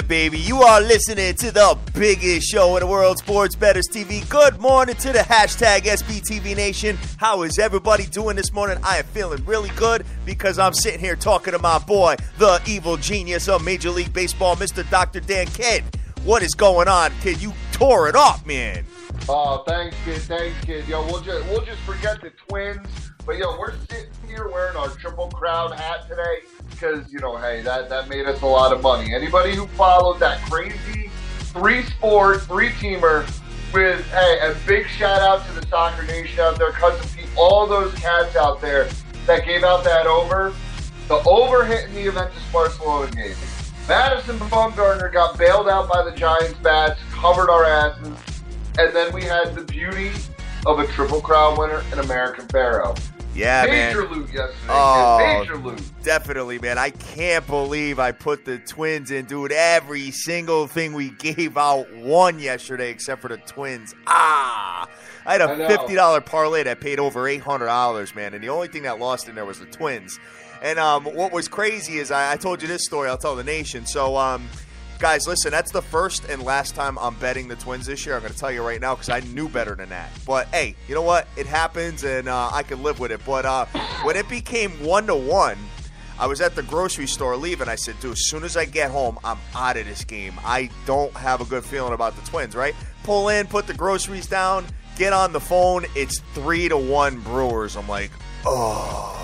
baby. You are listening to the biggest show in the world, Sports Bettors TV. Good morning to the hashtag SBTVNation. How is everybody doing this morning? I am feeling really good because I'm sitting here talking to my boy, the evil genius of Major League Baseball, Mr. Dr. Dan Kidd. What is going on, kid? You tore it up, man. Oh, thanks, kid. Yo, we'll just forget the Twins. But, yo, we're sitting here wearing our Triple Crown hat today because, hey, that made us a lot of money. Anybody who followed that crazy three-sport, three-teamer with, hey, a big shout-out to the Soccer Nation out there, Cousin Pete, all those cats out there that gave out that over. The over hit in the Juventus Barcelona game. Madison Bumgarner got bailed out by the Giants bats, covered our asses, and then we had the beauty of a Triple Crown winner in American Pharaoh. Yeah, Major man. loot yesterday. Oh, Major loot. Definitely, man. I can't believe I put the Twins in, dude. Every single thing we gave out won yesterday except for the Twins. I had a $50 parlay that paid over $800, man, and the only thing that lost in there was the Twins. And what was crazy is I told you this story. I'll tell the nation. So, guys, listen, that's the first and last time I'm betting the Twins this year. I'm going to tell you right now because I knew better than that. But, hey, you know what? It happens, and I can live with it. But when it became 1-1, I was at the grocery store leaving. I said, dude, as soon as I get home, I'm out of this game. I don't have a good feeling about the Twins, right? Pull in, put the groceries down, get on the phone. It's 3-1 Brewers. I'm like, oh.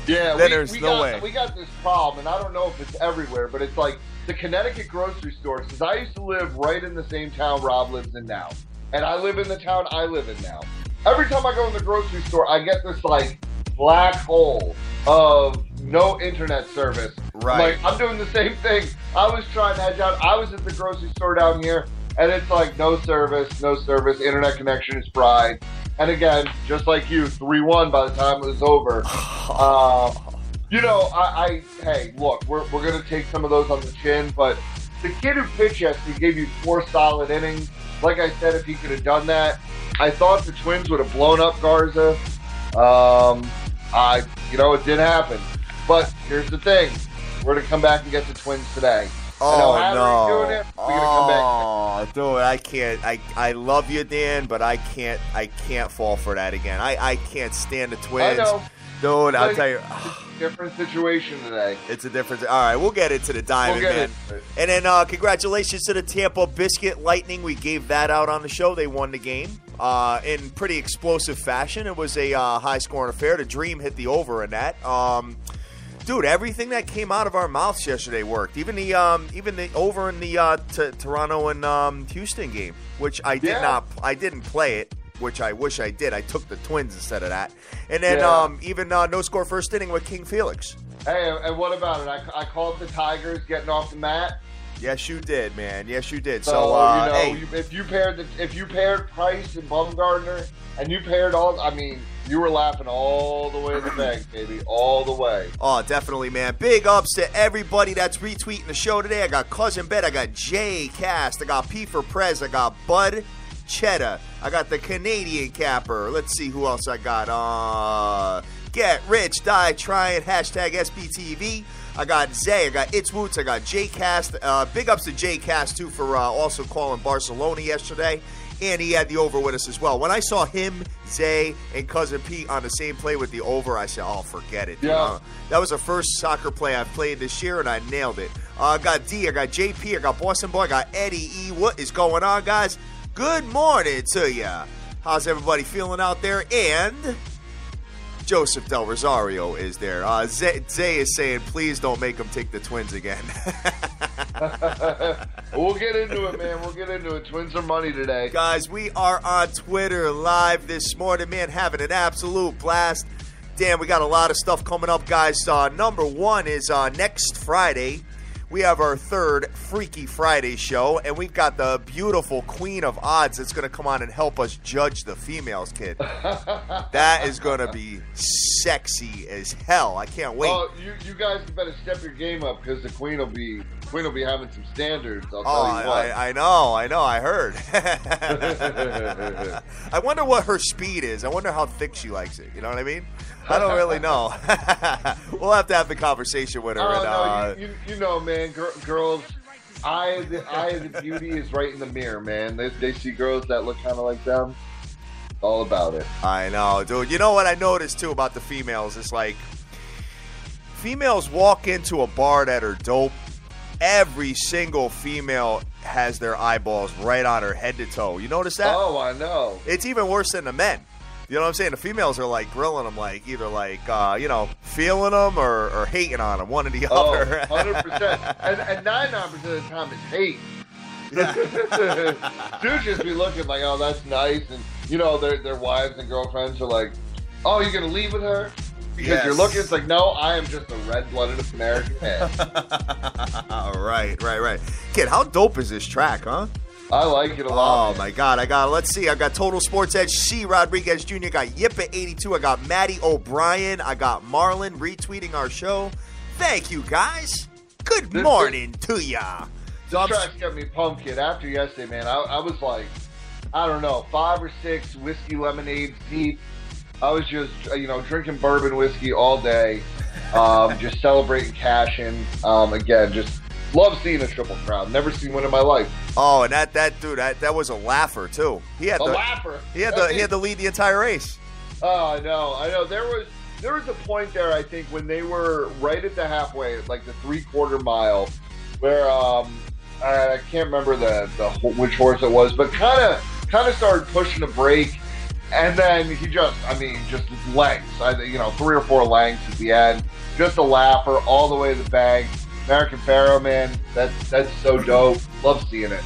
Yeah, there's no way. We got this problem, and I don't know if it's everywhere, but it's like the Connecticut grocery store, because I used to live right in the same town Rob lives in now. And I live in the town I live in now. Every time I go in the grocery store, I get this, black hole of no internet service. Right. I'm doing the same thing. I was trying to head down. I was at the grocery store down here, and it's no service, internet connection is fried. And again, just like you, 3-1 by the time it was over. Hey, look, we're going to take some of those on the chin, but the kid who pitched yesterday gave you 4 solid innings. Like I said, if he could have done that, I thought the Twins would have blown up Garza. It didn't happen. But here's the thing. We're going to come back and get the Twins today. Oh, no. Doing it, we're gonna come back. Dude, I can't. I love you, Dan, but I can't fall for that again. I can't stand the Twins. I know. Dude, I'll tell you. It's a different situation today. It's a different. All right, we'll get into the diamond, man. And then congratulations to the Tampa Biscuit Lightning. We gave that out on the show. They won the game in pretty explosive fashion. It was a high-scoring affair. The Dream hit the over in that. Dude, everything that came out of our mouths yesterday worked. Even the over in the Toronto and Houston game, which I did not. I didn't play it, which I wish I did. I took the Twins instead of that. And then even no score first inning with King Felix. Hey, and what about it? I called the Tigers getting off the mat. Yes, you did, man. Yes, you did. So hey. if you paired Price and Bumgarner, and you paired you were laughing all the way to the bank, baby, all the way. Oh, definitely, man. Big ups to everybody that's retweeting the show today. I got Cousin Bet, I got Jay Cast, I got P for Prez, I got Bud Cheddar, I got the Canadian Capper. Let's see who else I got. Get Rich, Die Trying, hashtag SBTV. I got Zay, I got It's Woots, I got Jay Cast. Big ups to Jay Cast, too, for also calling Barcelona yesterday. And he had the over with us as well. When I saw him, Zay, and Cousin Pete on the same play with the over, I said, oh, forget it. Yeah. That was the first soccer play I've played this year, and I nailed it. I got D, I got JP, I got Boston Boy, I got Eddie E. What is going on, guys? Good morning to ya. How's everybody feeling out there? And Joseph Del Rosario is there. Zay is saying, please don't make him take the Twins again. We'll get into it, man. We'll get into it. Twins are money today. Guys, we are on Twitter live this morning, man, having an absolute blast. Dan, we got a lot of stuff coming up, guys. Number one is next Friday. We have our third Freaky Friday show, and we've got the beautiful Queen of Odds that's going to come on and help us judge the females, kid. That is going to be sexy as hell. I can't wait. Oh, you guys better step your game up because the Queen will be having some standards. I'll tell you what. I know. I heard. I wonder what her speed is. I wonder how thick she likes it. You know what I mean? I don't really know. We'll have to have the conversation with her. Oh, no, you know, man, girls, eye of the beauty is right in the mirror, man. They see girls that look kind of like them. All about it. I know, dude. You know what I noticed, too, about the females? It's like females walk into a bar that are dope. Every single female has their eyeballs right on her head to toe. You notice that? Oh, I know. It's even worse than the men. You know what I'm saying? The females are like grilling them, like either like feeling them or hating on them, one or the other. 100%. And 99% of the time it's hate. Dudes just be looking like, oh, that's nice, and their wives and girlfriends are like, oh, you're gonna leave with her because you're looking. It's like, no, I am just a red-blooded American man. Right. Kid, how dope is this track, huh? I like it a lot. Oh, man. My God. I got Total Sports Edge, C. Rodriguez Jr., I got Yippa82, I got Maddie O'Brien, I got Marlon retweeting our show. Thank you, guys. Good morning to ya. This track's got me pumped, kid. After yesterday, man, I was like, I don't know, 5 or 6 whiskey lemonades deep. I was just, drinking bourbon whiskey all day, just celebrating cashing. Again, just love seeing a Triple Crown. Never seen one in my life. Oh, and that dude, that was a laugher too. He had laugher. He had to lead the entire race. Oh, I know. There was a point there, I think, when they were right at the halfway, like the 3/4 mile, where I can't remember which horse it was, but kind of started pushing a brake, and then he just lengths. 3 or 4 lengths at the end. Just a laugher all the way to the bank. American Pharoah, man, that's so dope. Love seeing it.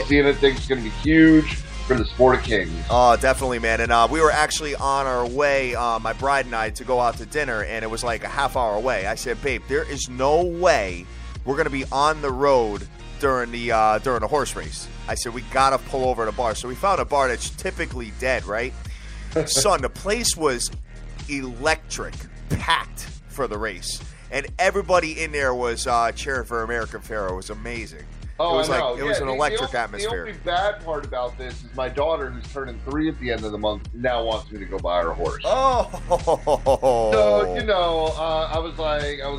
Seeing it. Think it's going to be huge for the sport of kings. Oh, definitely, man. And we were actually on our way, my bride and I, to go out to dinner, and it was like a half hour away. I said, babe, there is no way we're going to be on the road during the horse race. I said, we got to pull over at a bar. So we found a bar that's typically dead, right? Son, the place was electric, packed for the race. And everybody in there was cheering for American Pharoah. It was amazing. Oh, it was an electric atmosphere. The only bad part about this is my daughter, who's turning 3 at the end of the month, now wants me to go buy her a horse. Oh. So, I was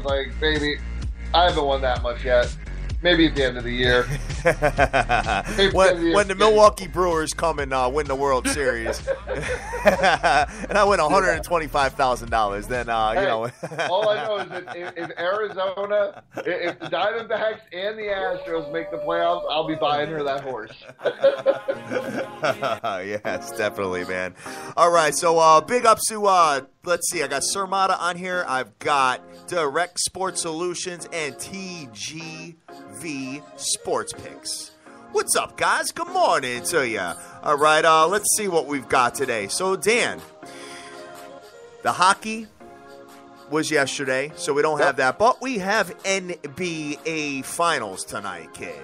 like, baby, I haven't won that much yet. Maybe at the end of the year. when the Milwaukee Brewers come and win the World Series, and I win $125,000, then all I know is that if Arizona, if the Diamondbacks and the Astros make the playoffs, I'll be buying her that horse. Yes, definitely, man. All right, so big ups to let's see, I got Surmata on here. I've got Direct Sports Solutions and TGV Sports Picks. What's up, guys? Good morning to ya. All right, let's see what we've got today. So, Dan, the hockey was yesterday, so we don't have that, but we have NBA Finals tonight, kid.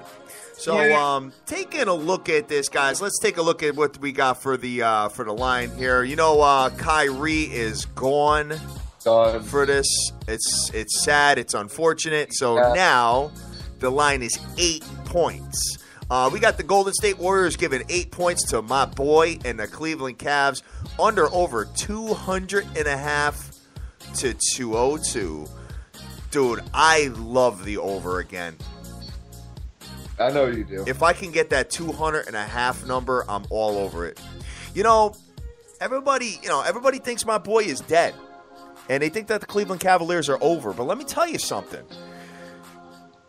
So, taking a look at this, guys, let's take a look at what we got for the line here. Kyrie is gone for this. It's sad. It's unfortunate. So now the line is 8 points. We got the Golden State Warriors giving 8 points to my boy and the Cleveland Cavs under over 200.5 to 202. Dude, I love the over again. I know you do. If I can get that 200.5 number, I'm all over it. Everybody thinks my boy is dead. And they think that the Cleveland Cavaliers are over. But let me tell you something.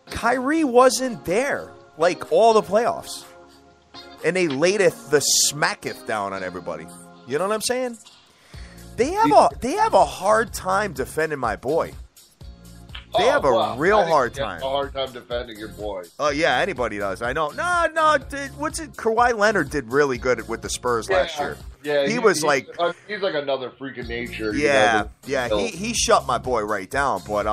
Kyrie wasn't there like all the playoffs. And they laideth the smacketh down on everybody. You know what I'm saying? They have a hard time defending my boy. They have a real hard time. A hard time defending your boy. Oh, yeah, anybody does. I know. No. What's it? Kawhi Leonard did really good with the Spurs last year. Yeah, he's like another freak of nature. Yeah. He shut my boy right down. But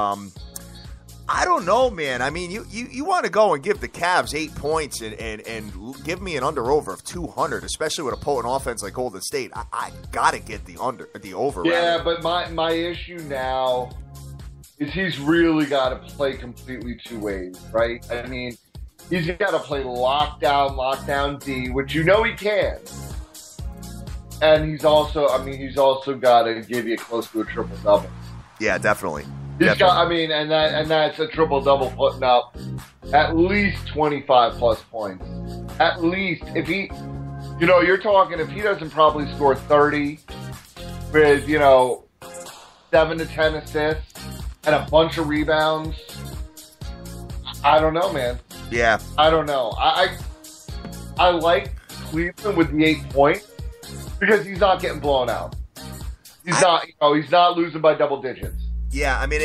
I don't know, man. I mean, you want to go and give the Cavs 8 points and give me an under-over of 200, especially with a potent offense like Golden State. I gotta get the over. Yeah, but my issue now is he's really got to play completely two ways, right? I mean, he's got to play lockdown D, which he can. And he's also got to give you close to a triple-double. Yeah, definitely. And that's a triple-double putting up at least 25 plus points. At least if he, you're talking if he doesn't probably score 30 with 7 to 10 assists and a bunch of rebounds. I don't know, man. Yeah, I don't know. I like Cleveland with the 8 points because he's not getting blown out. He's not losing by double digits. Yeah, I mean,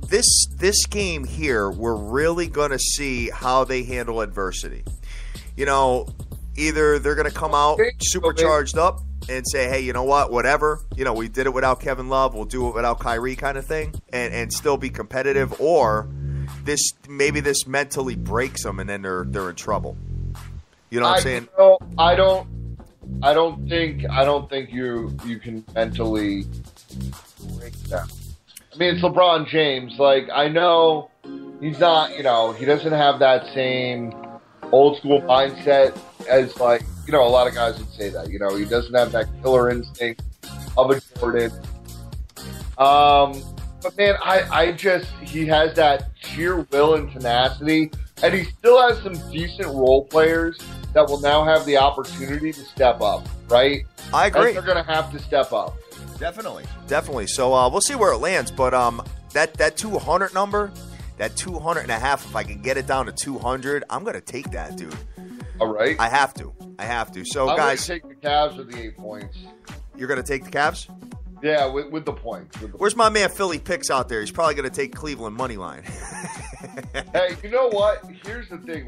this game here, we're really going to see how they handle adversity. Either they're going to come out supercharged up and say, hey, you know what, whatever. We did it without Kevin Love. We'll do it without Kyrie kind of thing and still be competitive. Or maybe this mentally breaks them and then they're in trouble. You know what I'm saying? I don't think you can mentally break them. I mean, it's LeBron James. Like, I know he's not, he doesn't have that same old school mindset as, like, a lot of guys would say that. He doesn't have that killer instinct of a Jordan. But, man, he has that sheer will and tenacity, and he still has some decent role players that will now have the opportunity to step up, right? I agree. And they're going to have to step up. Definitely. So we'll see where it lands. But that 200 number, that 200.5, if I can get it down to 200, I'm going to take that, dude. All right. I have to. So, I'm guys. going to take the Cavs with the 8 points. You're going to take the Cavs? Yeah, with the points. Where's my man Philly Picks out there? He's probably going to take Cleveland money line. Hey, you know what? Here's the thing.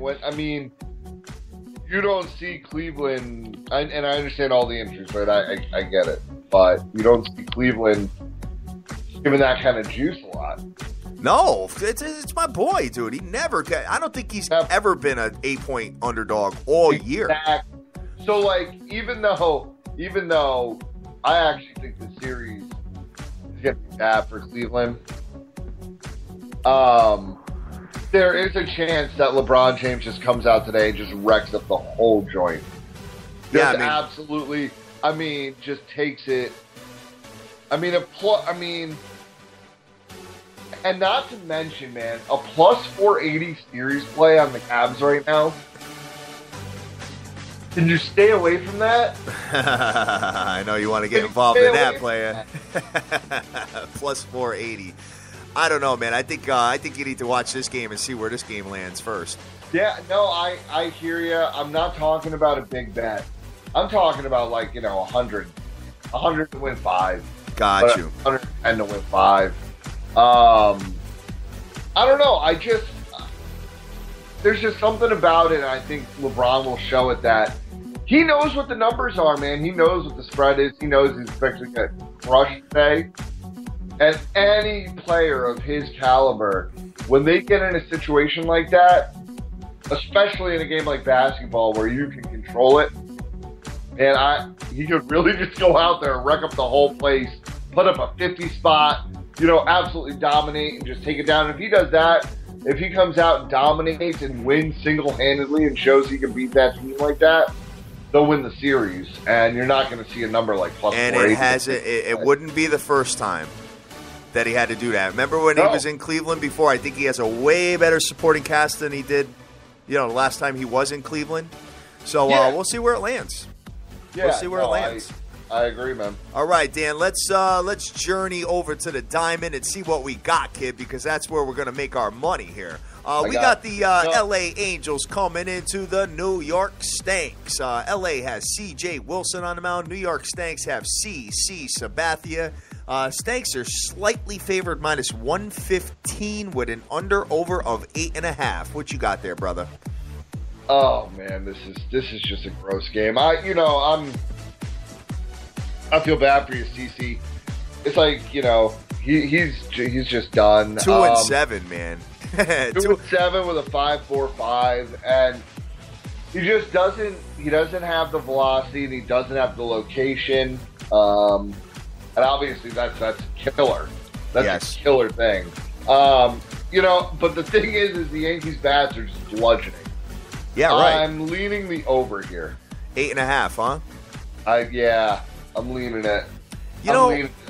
You don't see Cleveland, and I understand all the injuries, right? I get it. But you don't see Cleveland giving that kind of juice a lot. No, it's my boy, dude. He never. I don't think he's ever been an 8-point underdog all year. So, like, even though I actually think the series is going to be bad for Cleveland, there is a chance that LeBron James just comes out today and just wrecks up the whole joint. Absolutely. Just takes it. And not to mention, man, a plus 480 series play on the Cavs right now. Can you stay away from that? I know you want to get involved in that, player. Plus 480. I don't know, man. I think you need to watch this game and see where this game lands first. Yeah, no, I hear you. I'm not talking about a big bet. I'm talking about 100 to win 5. Got you. 110 to win 5. I don't know. There's just something about it, and I think LeBron will show it that he knows what the numbers are, man. He knows what the spread is. He knows he's expecting to get crushed today. And any player of his caliber, when they get in a situation like that, especially in a game like basketball where you can control it, and he could really just go out there and wreck up the whole place, put up a 50 spot, absolutely dominate and just take it down. If he does that, if he comes out and dominates and wins single-handedly and shows he can beat that team like that, they'll win the series. And you're not going to see a number like plus 480. And it wouldn't be the first time that he had to do that. Remember when he was in Cleveland before? I think he has a way better supporting cast than he did, the last time he was in Cleveland. So we'll see where it lands. We'll see where it lands. I agree, man. All right, Dan, let's journey over to the Diamond and see what we got, kid, because that's where we're going to make our money here. We got the L.A. Angels coming into the New York Stanks. L.A. has C.J. Wilson on the mound. New York Stanks have C.C. Sabathia. Stanks are slightly favored minus 115 with an under-over of 8.5. What you got there, brother? Oh, man, this is just a gross game. I feel bad for you, CC. It's like, he's just done. 2-7, man. 2-7 with a 5.45, and he just doesn't have the velocity, and he doesn't have the location. And obviously that's killer. That's a killer thing. But the thing is the Yankees bats are just bludgeoning. Yeah, right. I'm leaning the over here. 8.5, huh? I'm leaning it.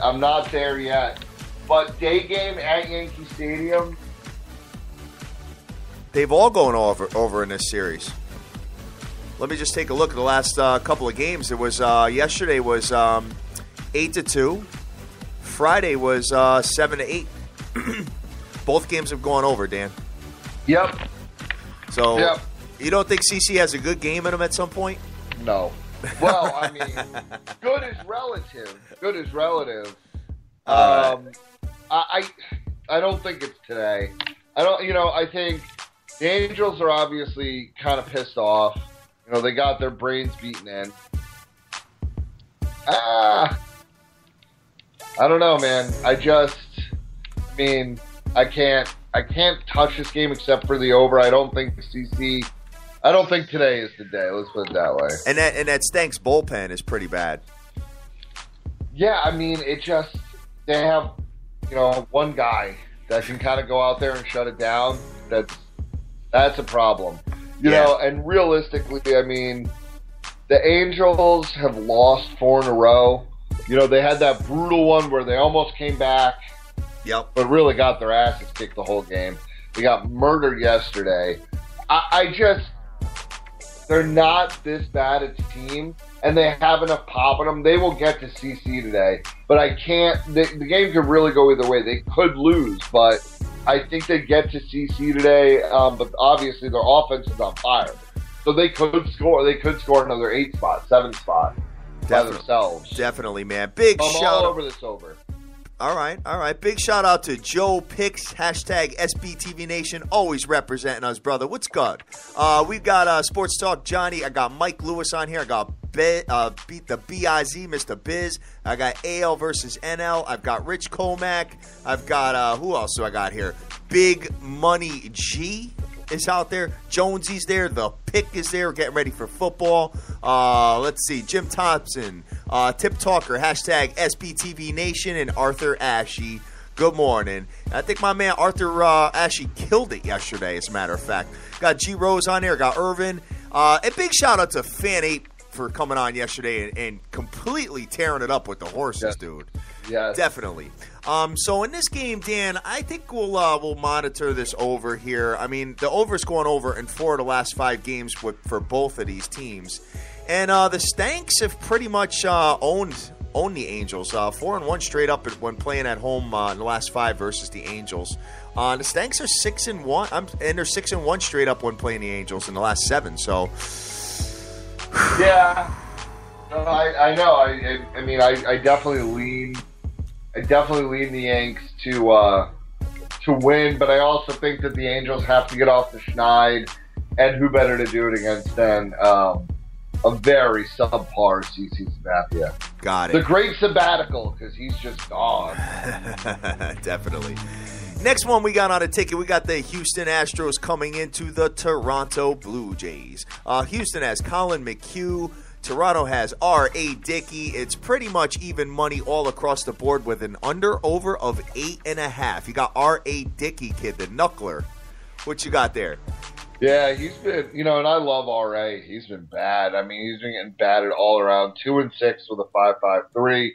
I'm not there yet. But day game at Yankee Stadium, They've all gone over in this series. Let me just take a look at the last couple of games. It was yesterday was 8-2. Friday was 7-8. Both games have gone over, Dan. Yep. So you don't think CC has a good game in him at some point? No. Well, I mean, good is relative. Good is relative. I don't think it's today. I think the Angels are obviously kind of pissed off. They got their brains beaten in. I don't know, man. I can't touch this game except for the over. I don't think today is the day. Let's put it that way. And that Stanks bullpen is pretty bad. Yeah, I mean, they have, one guy that can kind of go out there and shut it down. That's a problem. You know, and realistically, I mean, the Angels have lost 4 in a row. They had that brutal one where they almost came back. Yep. But really got their asses kicked the whole game. They got murdered yesterday. They're not this bad as a team, and they have enough pop in them. They will get to CC today. But the game could really go either way. They could lose, but I think they get to CC today. But obviously their offense is on fire. So they could score. They could score another 8 spot, 7 spot by themselves. Definitely, man. Big shout all over this over. All right. Big shout out to Joe Picks, hashtag SBTVNation, always representing us, brother. What's good? We've got Sports Talk Johnny. I got Mike Lewis on here. I got Beat the BIZ, Mr. Biz. I got AL versus NL. I've got Rich Comack. I've got, who else do I got here? Big Money G is out there. Jonesy's there. The Pick is there. We're getting ready for football. Let's see. Jim Thompson. Tip Talker, hashtag SBTVNation, and Arthur Ashe. Good morning. I think my man Arthur Ashe killed it yesterday, as a matter of fact. Got G Rose on there. Got Irvin. A big shout out to Fan 8 for coming on yesterday and completely tearing it up with the horses, dude. Yeah, definitely. So in this game, Dan, I think we'll monitor this over here. I mean, the over's going over in 4 of the last 5 games for both of these teams. And the Stanks have pretty much owned the Angels. 4-1 straight up when playing at home in the last 5 versus the Angels. The Stanks are 6-1, and they're 6-1 straight up when playing the Angels in the last 7. So, yeah, I know. I mean, I definitely lean the Yanks to win, but I also think that the Angels have to get off the schneid, and who better to do it against than a very subpar CC Sabathia. Got it. The great sabbatical, because he's just gone. Definitely. Next one we got on a ticket, we got the Houston Astros coming into the Toronto Blue Jays. Houston has Colin McHugh. Toronto has R.A. Dickey. It's pretty much even money all across the board with an under-over of 8.5. You got R.A. Dickey, kid, the knuckler. What you got there? Yeah, he's been, and I love R.A. He's been bad. I mean, he's been getting batted all around. 2-6 with a 5.53.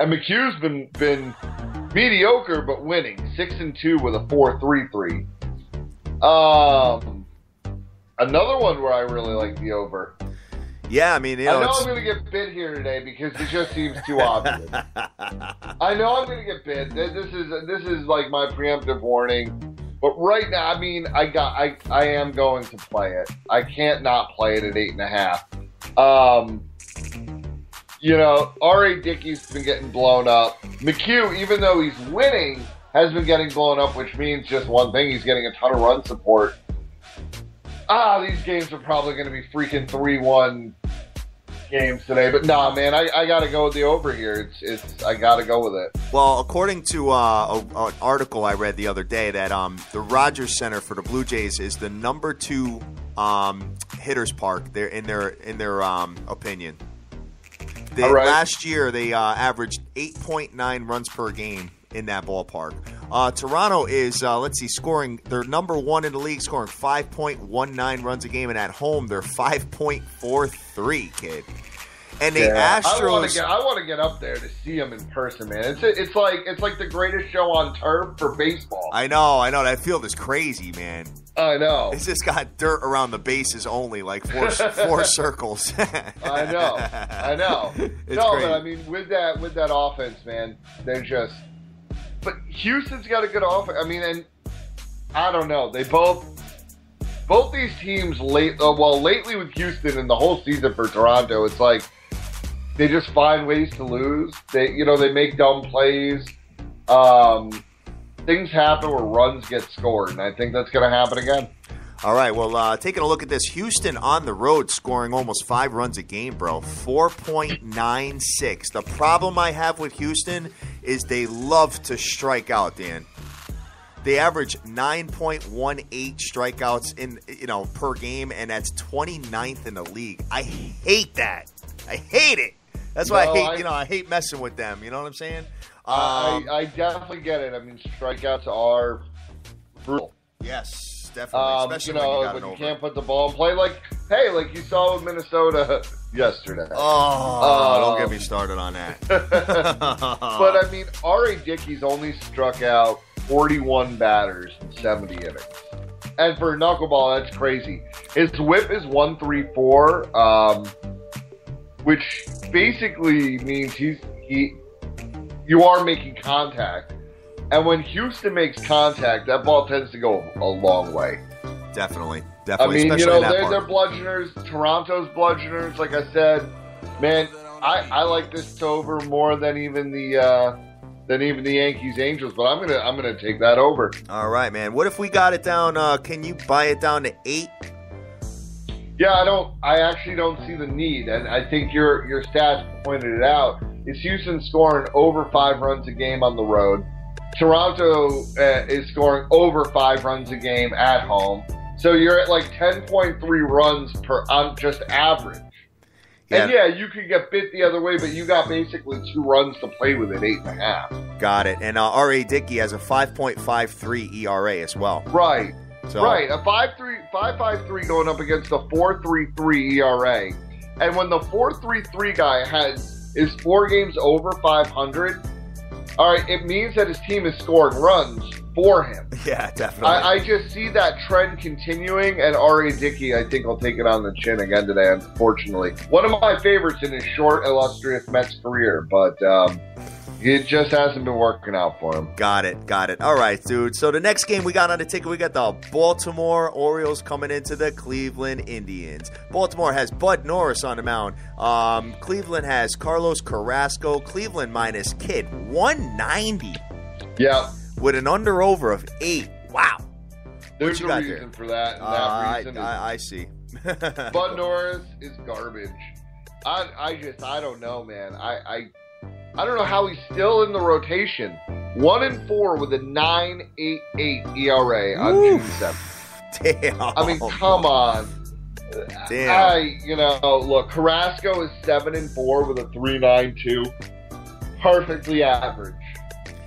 And McHugh's been mediocre but winning. 6-2 with a 4.33. Another one where I really like the over. Yeah, I mean, I know I'm going to get bid here today because it just seems too obvious. I know I'm going to get bid. This is like my preemptive warning. But right now, I mean, I am going to play it. I can't not play it at 8.5. R.A. Dickey's been getting blown up. McHugh, even though he's winning, has been getting blown up, which means just one thing: he's getting a ton of run support. These games are probably going to be freaking 3-1 games today. But nah, man, I got to go with the over here. I got to go with it. Well, according to an article I read the other day, that the Rogers Center for the Blue Jays is the number 2 hitters park there in their opinion. Right. Last year they averaged 8.9 runs per game in that ballpark. Toronto is, scoring. They're number 1 in the league, scoring 5.19 runs a game, and at home they're 5.43, kid. And the Astros. I want to get up there to see them in person, man. It's like the greatest show on turf for baseball. I know. That field is crazy, man. I know. It's just got dirt around the bases only, like four circles. I know. It's no, crazy. but I mean, with that offense, man, they're just. But Houston's got a good offense. I mean, and I don't know. They both these teams lately with Houston and the whole season for Toronto, it's like they just find ways to lose. They make dumb plays. Things happen where runs get scored, and I think that's going to happen again. All right, well, taking a look at this, Houston on the road scoring almost 5 runs a game, bro. 4.96. The problem I have with Houston is they love to strike out, Dan. They average 9.18 strikeouts per game, and that's 29th in the league. I hate that. I hate it. That's why I hate messing with them. You know what I'm saying? I definitely get it. I mean, strikeouts are brutal. Yes, definitely. Especially when you can't put the ball in play. Like you saw with Minnesota yesterday. Don't get me started on that. But, I mean, R.A. Dickey's only struck out 41 batters in 70 innings. And for knuckleball, that's crazy. His whip is 134, which basically means you are making contact. And when Houston makes contact, that ball tends to go a long way. Definitely. I mean, they're bludgeoners. Toronto's bludgeoners. Like I said, man, I like this over more than even the Yankees Angels, but I'm gonna take that over. All right, man. What if we got it down? Can you buy it down to 8? Yeah, I actually don't see the need, and I think your stats pointed it out. Is Houston scoring over 5 runs a game on the road? Toronto is scoring over 5 runs a game at home. So you're at like 10.3 runs on just average. Yeah. And you could get bit the other way, but you got basically 2 runs to play with at 8.5. Got it. And R.A. Dickey has a 5.53 ERA as well. Right. So. Right. A 5.53 going up against a 4.33 ERA. And when the 4.33 guy is 4 games over 500, all right, it means that his team is scoring runs for him. Yeah, definitely. I just see that trend continuing, and R.A. Dickey, I think, will take it on the chin again today, unfortunately. One of my favorites in his short, illustrious Mets career, but it just hasn't been working out for him. Got it. All right, dude. So the next game we got on the ticket, we got the Baltimore Orioles coming into the Cleveland Indians. Baltimore has Bud Norris on the mound. Cleveland has Carlos Carrasco. Cleveland minus Kidd, 190. Yeah. With an under-over of 8. Wow. There's a reason for that. And that reason I see. Bud Norris is garbage. I don't know, man. I don't know how he's still in the rotation. 1-4 with a 9.88 ERA on June 7th. Damn. I mean, come on. Damn. Look, Carrasco is 7-4 with a 3.92.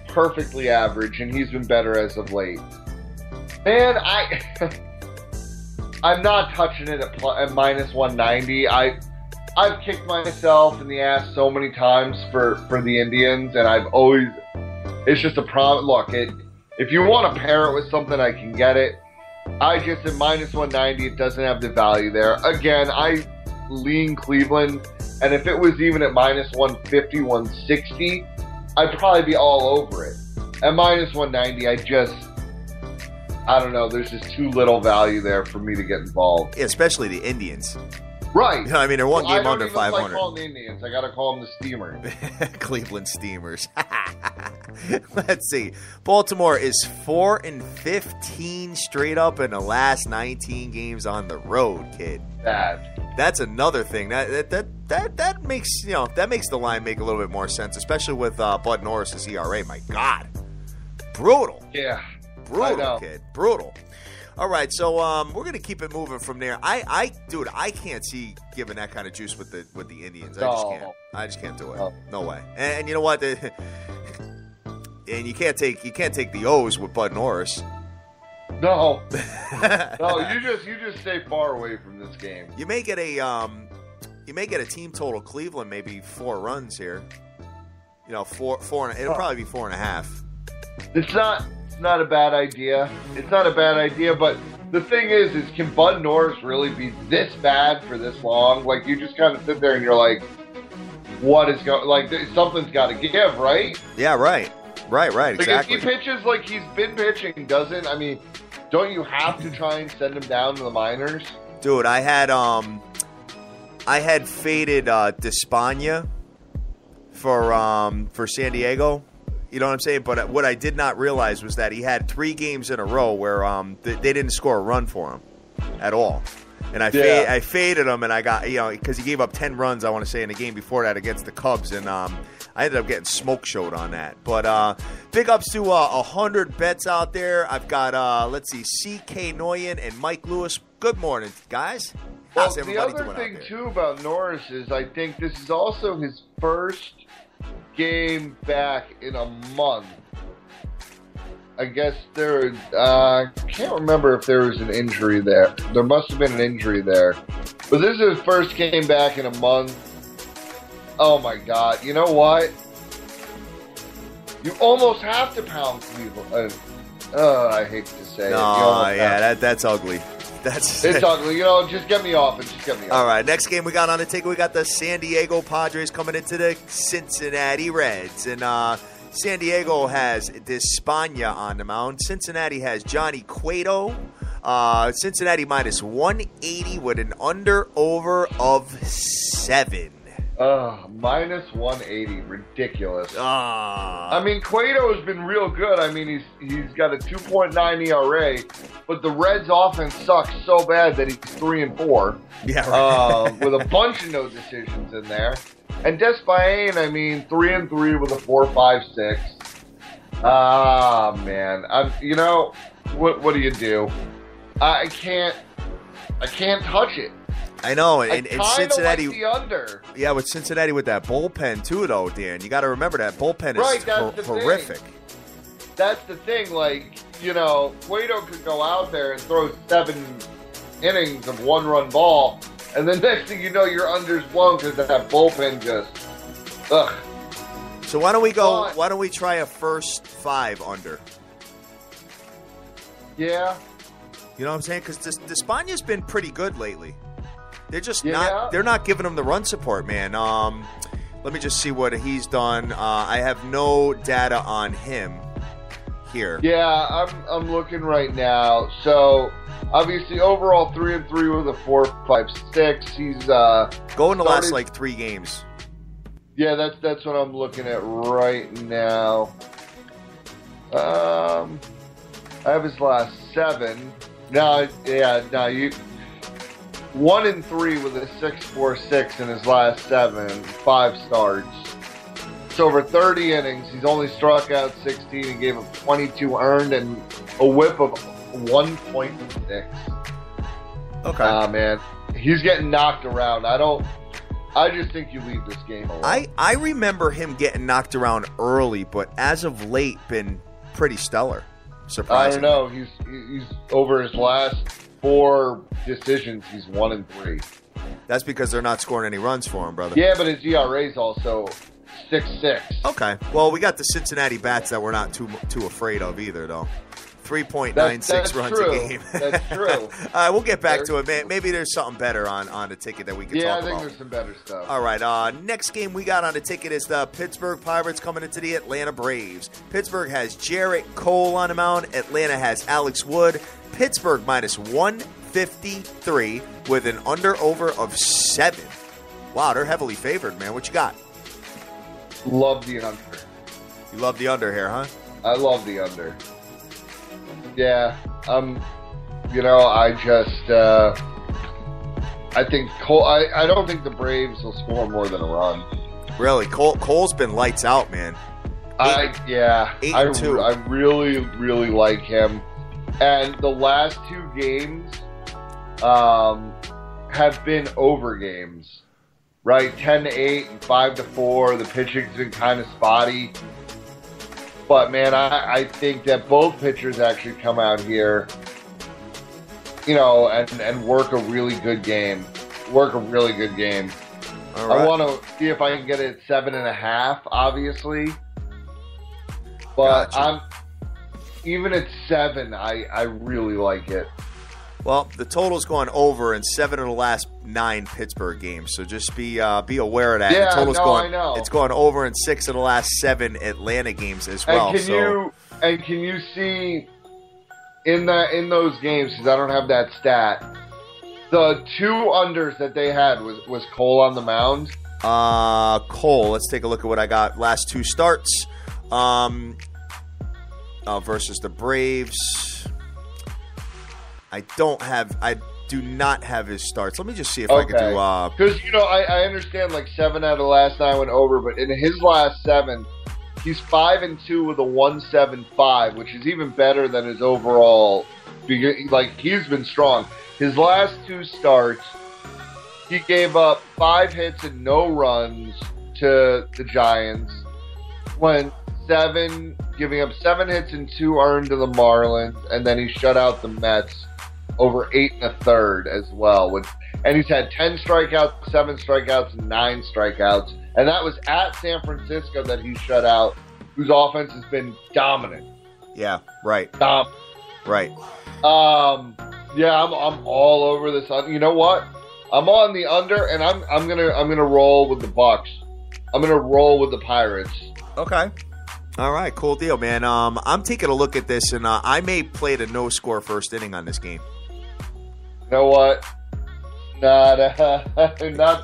Perfectly average, and he's been better as of late. Man, I'm not touching it at minus 190. I've kicked myself in the ass so many times for the Indians, and it's just a problem. Look, if you want to pair it with something, I can get it. At minus 190, it doesn't have the value there. Again, I lean Cleveland, and if it was even at minus 150, 160, I'd probably be all over it. At minus 190, I don't know. There's just too little value there for me to get involved. Yeah, especially the Indians. Right. I mean, they're one game under 500. I don't even like calling the Indians. I got to call them the Steamers. Cleveland Steamers. Let's see. Baltimore is 4-15 straight up in the last 19 games on the road, kid. That's another thing. That makes the line make a little bit more sense, especially with Bud Norris's ERA. My God, brutal. Yeah, brutal, kid, brutal. All right, so we're gonna keep it moving from there. I can't see giving that kind of juice with the Indians. I just can't do it. No way. And you know what? And you can't take the O's with Bud Norris. No, no. You just stay far away from this game. You may get a You may get a team total Cleveland, maybe 4 runs here. You know, four. It'll probably be 4.5. It's not a bad idea. It's not a bad idea, but the thing is can Bud Norris really be this bad for this long? Like, you just kind of sit there and you're like, what is going? Like, something's got to give, right? Yeah, right, exactly. Like, if he pitches like he's been pitching, don't you have to try and send him down to the minors? Dude, I had faded Despaigne for San Diego. You know what I'm saying? But what I did not realize was that he had 3 games in a row where they didn't score a run for him at all. And I faded him, and I got, because he gave up 10 runs, I want to say, in the game before that against the Cubs. And I ended up getting smoke showed on that. But big ups to 100 bets out there. I've got, let's see, C.K. Noyen and Mike Lewis. Good morning, guys. Well, the other thing, too, about Norris is I think this is also his first game back in a month. I guess I can't remember if there was an injury there. There must have been an injury there. But this is his first game back in a month. Oh, my God. You know what? You almost have to pound Cleveland. I hate to say it. That's ugly. It's ugly. Just get me off it. All right, next game we got on the ticket, we got the San Diego Padres coming into the Cincinnati Reds. And San Diego has Despaigne on the mound. Cincinnati has Johnny Cueto. Cincinnati minus 180 with an under-over of 7. Minus 180. Ridiculous. I mean, Cueto has been real good. I mean, he's got a 2.9 ERA, but the Reds' offense sucks so bad that he's 3-4. Yeah. Right. With a bunch of no decisions in there. And Despaigne, I mean, 3-3 with a 4.56. Man. What do you do? I can't touch it. I know, and Cincinnati. Like the under. Yeah, with Cincinnati with that bullpen too, though, Dan. You got to remember that bullpen is horrific. That's the thing. Like, Cueto could go out there and throw 7 innings of 1-run ball, and then next thing you know, your under's blown because that bullpen just. Ugh. So why don't we go? Why don't we try a first 5 under? Yeah. You know what I'm saying? Because Despaign's been pretty good lately. They're just they're not giving him the run support, man. Let me just see what he's done. I have no data on him here. Yeah, I'm looking right now. So, obviously, overall 3-3 with a 4.56. He's going the last like 3 games. Yeah, that's what I'm looking at right now. I have his last 7. You 1-3 with a 6.46 in his last 7, 5 starts. It's over 30 innings. He's only struck out 16 and gave up 22 earned and a whip of 1.6. Okay. Man, he's getting knocked around. I just think you leave this game alone. I remember him getting knocked around early, but as of late, been pretty stellar. Surprisingly. I don't know. He's over his last 4 decisions, he's 1-3. That's because they're not scoring any runs for him, brother. Yeah, but his ERA is also 6.6. Okay. Well, we got the Cincinnati bats that we're not too afraid of either, though. 3.96 runs a game. That's true. All right, we'll get back to it, man. Maybe there's something better on the ticket that we can talk about. Yeah, I think there's some better stuff. All right, next game we got on the ticket is the Pittsburgh Pirates coming into the Atlanta Braves. Pittsburgh has Jarrett Cole on the mound. Atlanta has Alex Wood. Pittsburgh minus 153 with an under-over of 7. Wow, they're heavily favored, man. What you got? Love the under. You love the under here, huh? I love the under. Yeah, I think Cole. I don't think the Braves will score more than a run. Really, Cole's been lights out, man. 8-2. I really, really like him. And the last 2 games have been over games, right? 10-8 and 5-4. The pitching's been kind of spotty. But, man, I think that both pitchers actually come out here, and work a really good game. All right. I want to see if I can get it at 7.5, obviously. But Gotcha. even at 7, I really like it. Well, the total's gone over in 7 of the last 9 Pittsburgh games, so just be aware of that. Yeah, the total's I know. It's gone over in 6 of the last 7 Atlanta games as well. And can you see in those games, because I don't have that stat, the 2 unders that they had was Cole on the mound? Cole, let's take a look at what I got. Last 2 starts versus the Braves. I do not have his starts. Let me just see if I can do. Because I understand like 7 out of the last 9 went over, but in his last 7, he's 5-2 with a 1.75, which is even better than his overall. Like he's been strong. His last 2 starts, he gave up 5 hits and no runs to the Giants. Went giving up 7 hits and 2 earned to the Marlins, and then he shut out the Mets over 8 1/3 as well. And he's had 10 strikeouts, 7 strikeouts, and 9 strikeouts. And that was at San Francisco that he shut out, whose offense has been dominant. Yeah, right. Right. Yeah, I'm all over this. You know what? I'm on the under, and I'm gonna roll with the Bucks. I'm gonna roll with the Pirates. Okay. All right, cool deal, man. I'm taking a look at this, and I may play the no-score first inning on this game. You know what? Not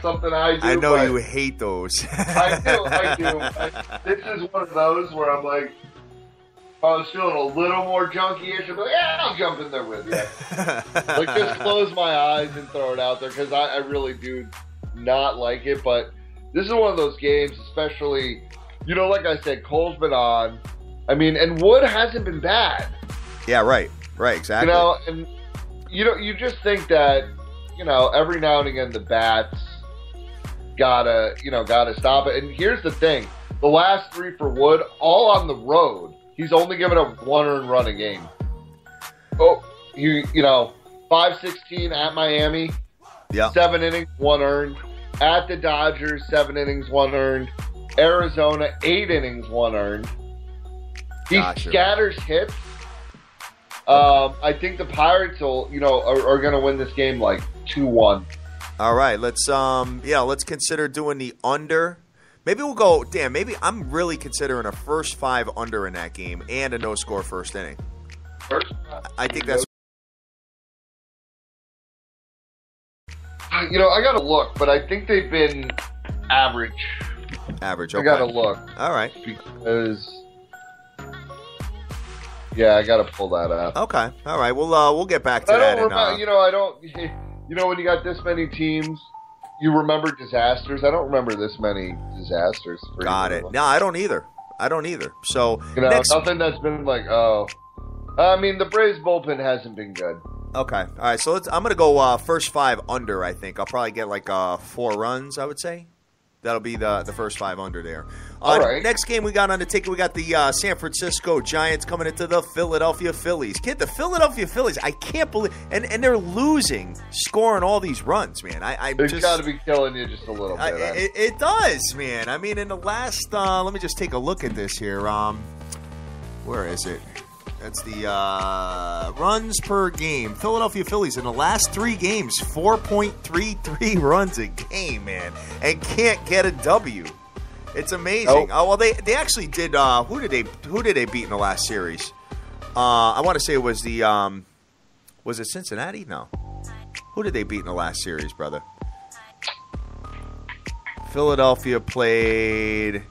something I do. I know you hate those. I do. This is one of those where I'm like, if I was feeling a little more junky-ish, I'd be like, yeah, I'll jump in there with you. Like, just close my eyes and throw it out there, because I really do not like it. But this is one of those games, especially, like I said, Cole's been on. I mean, and Wood hasn't been bad. Yeah, right. Right, exactly. And you just think that, every now and again the bats gotta stop it. And here's the thing: the last 3 for Wood, all on the road. He's only given up 1 earned run a game. 5-16 at Miami, 7 innings, 1 earned. At the Dodgers, 7 innings, 1 earned. Arizona, 8 innings, 1 earned. He scatters hits. I think the Pirates will, are going to win this game like 2-1. All right, let's consider doing the under. Maybe we'll go. Damn, maybe I'm really considering a first 5 under in that game and a no-score first inning. I think that's. I got to look, but I think they've been average. Average. Okay. I got to look. All right. Because. Yeah, I got to pull that up. Okay. All right. We'll get back to that. I don't. When you got this many teams, you remember disasters. I don't remember this many disasters. Got it. No, I don't either. So nothing that's been like, I mean, the Braves bullpen hasn't been good. Okay. All right. So I'm gonna go first 5 under. I think I'll probably get like 4 runs. I would say. That'll be the first 5 under there. All right. Next game we got on the ticket, we got the San Francisco Giants coming into the Philadelphia Phillies. Kid, the Philadelphia Phillies, I can't believe, and they're losing, scoring all these runs, man. It's got to be killing you just a little bit. It does, man. I mean, in the last, let me just take a look at this here. Where is it? That's the runs per game. Philadelphia Phillies in the last 3 games, 4.33 runs a game, man, and can't get a W. It's amazing. Nope. Oh well, they actually did. Who did they beat in the last series? I want to say it was was it Cincinnati? No. Who did they beat in the last series, brother? Philadelphia played.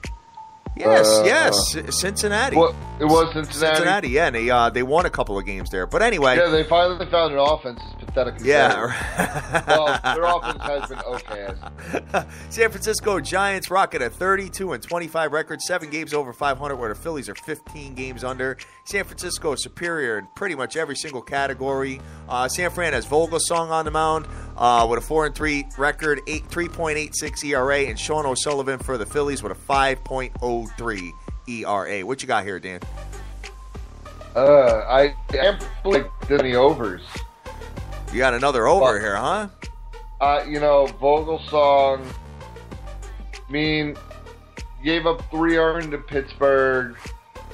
Yes, Cincinnati. Well, it was Cincinnati. Cincinnati, yeah, and they won a couple of games there. But anyway, yeah, they finally found an offense as pathetic as yeah. Well, their offense has been okay. San Francisco Giants rocking a 32-25 record, 7 games over 500, where the Phillies are 15 games under. San Francisco is superior in pretty much every single category. San Fran has Vogelsong on the mound with a 4-3 record, 3.86 ERA, and Sean O'Sullivan for the Phillies with a 5.03 ERA. What you got here, Dan? I am like the overs. You got another over here, huh? Vogelsong mean, he gave up 3 earned to Pittsburgh.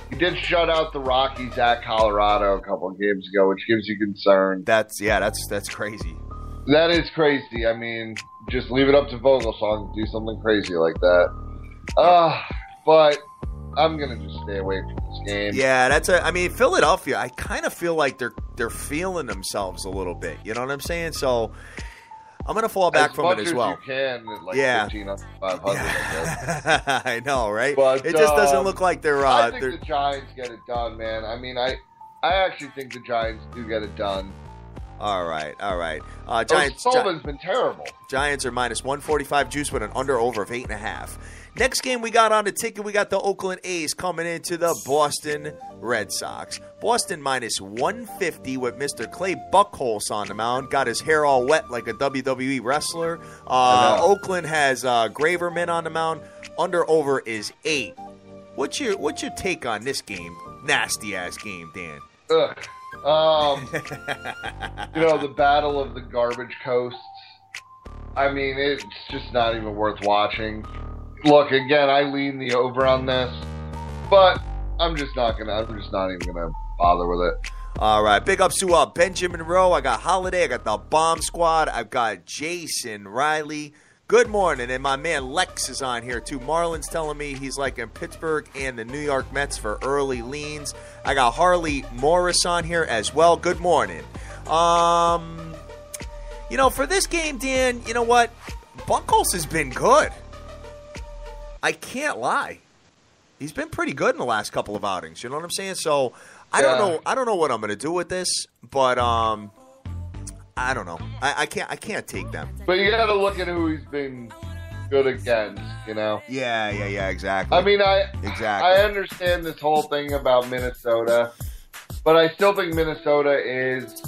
He did shut out the Rockies at Colorado a couple of games ago, which gives you concern. That's crazy. That is crazy. I mean, just leave it up to Vogelsong to do something crazy like that. But I'm gonna just stay away from this game. Yeah, I mean, Philadelphia, I kind of feel like they're feeling themselves a little bit. You know what I'm saying? So I'm gonna fall back from it as well. You can, like 15 on 500. Yeah. I know, right? But it just doesn't look like they're. I think the Giants get it done, man. I mean, I actually think the Giants do get it done. All right. Giants. Sullivan's been terrible. Giants are minus 145 juice with an under/over of 8.5. Next game we got on the ticket, we got the Oakland A's coming into the Boston Red Sox. Boston minus 150 with Mr. Clay Buchholz on the mound. Got his hair all wet like a WWE wrestler. Oakland has Graverman on the mound. Under/over is 8. What's your take on this game? Nasty ass game, Dan. Ugh. The battle of the garbage coasts. I mean, it's just not even worth watching. Look, again, I lean the over on this, but I'm just not even gonna bother with it. All right, big ups to Benjamin Rowe. I got Holiday. I got the Bomb Squad. I've got Jason Riley. Good morning, and my man Lex is on here too. Marlon's telling me he's liking Pittsburgh and the New York Mets for early leans. I got Harley Morris on here as well. Good morning. For this game, Dan, you know what? Buchholz has been good. I can't lie. He's been pretty good in the last couple of outings. You know what I'm saying? So I don't know what I'm going to do with this, but I don't know. I can't take them. But you got to look at who he's been good against. You know? Yeah. Exactly. I mean, I understand this whole thing about Minnesota, but I still think Minnesota is,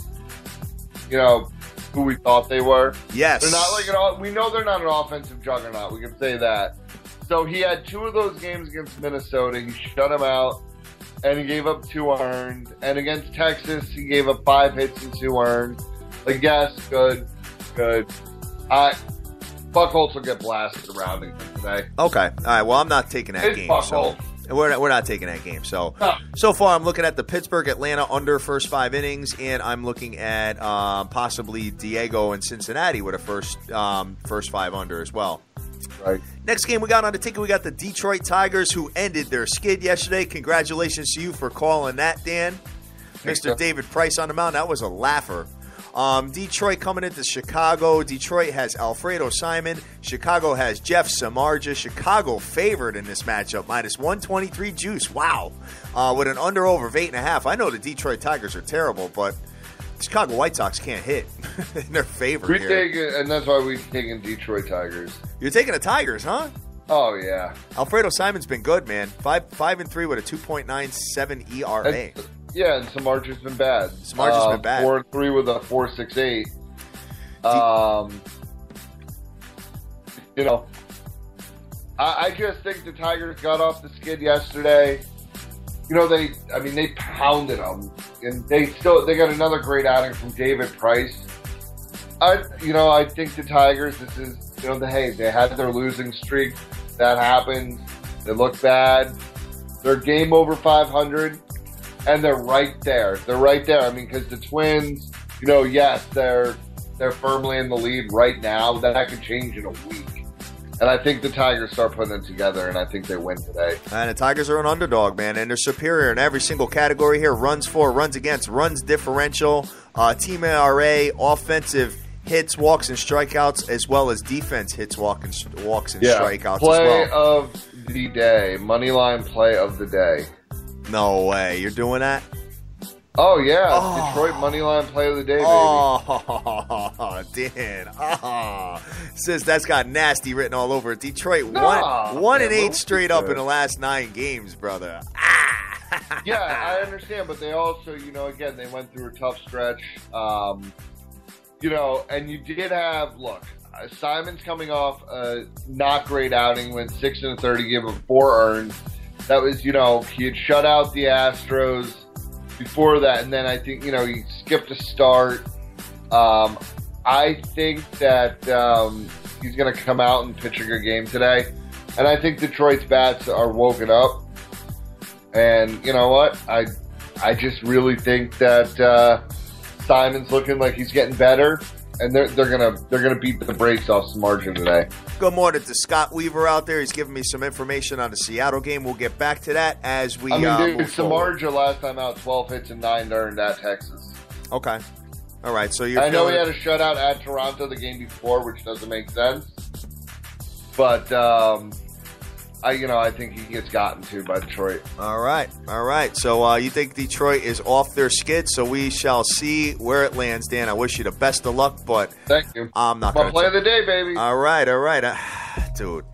who we thought they were. Yes. They're not we know they're not an offensive juggernaut. We can say that. So he had 2 of those games against Minnesota. He shut them out, and he gave up 2 earned. And against Texas, he gave up 5 hits and 2 earned. Like, yes, good. Buchholz will get blasted around again today. Okay. All right. Well, I'm not taking that game. So we're not taking that game. So so far, I'm looking at the Pittsburgh-Atlanta under first 5 innings, and I'm looking at possibly Diego and Cincinnati with a first 5 under as well. Right. Next game we got on the ticket, we got the Detroit Tigers, who ended their skid yesterday. Congratulations to you for calling that, Dan. Mr. David Price on the mound. That was a laugher. Detroit coming into Chicago. Detroit has Alfredo Simon. Chicago has Jeff Samardzija. Chicago favored in this matchup, minus 123 juice. Wow. With an under/over of 8.5. I know the Detroit Tigers are terrible, but the Chicago White Sox can't hit. They're favored here. And that's why we've taken Detroit Tigers. You're taking the Tigers, huh? Oh, yeah. Alfredo Simon's been good, man. 5-3 with a 2.97 ERA. And Samardzija's been bad. 4-3 with a 4.68. I just think the Tigers got off the skid yesterday. They pounded them, and they got another great outing from David Price. I think the Tigers, this is, they had their losing streak. That happened. They look bad. They're game over 500, and they're right there. Because the Twins, yes, they're firmly in the lead right now. That could change in a week. And I think the Tigers start putting it together, and I think they win today. And the Tigers are an underdog, man, and they're superior in every single category here. Runs for, runs against, runs differential, team ERA, offensive hits, walks, and strikeouts, as well as defense hits, walks, and strikeouts as well. Play of the day. Moneyline play of the day. No way. You're doing that? Oh, yeah. Detroit Moneyline play of the day, baby. Oh, Dan. Says that's got nasty written all over it. Detroit won and 8 straight up in the last 9 games, brother. Yeah, I understand, but they also, again, they went through a tough stretch. And you did have, Simon's coming off a not great outing, went 6 1/3, gave up 4 earned. That was, he had shut out the Astros before that, and then I think, he skipped a start. I think that he's going to come out and pitch a good game today. And I think Detroit's bats are woken up. And you know what? I just really think that Simon's looking like he's getting better. And they're gonna beat the brakes off Samardzija today. Good morning to Scott Weaver out there. He's giving me some information on the Seattle game. We'll get back to that as we dude, Samardzija last time out, 12 hits and 9 earned at Texas. Okay. All right. So I know he had a shutout at Toronto the game before, which doesn't make sense. But I think he gets gotten to by Detroit. All right. So you think Detroit is off their skid? So we shall see where it lands, Dan. I wish you the best of luck, but thank you. I'm not going to play of the day, baby. All right, dude.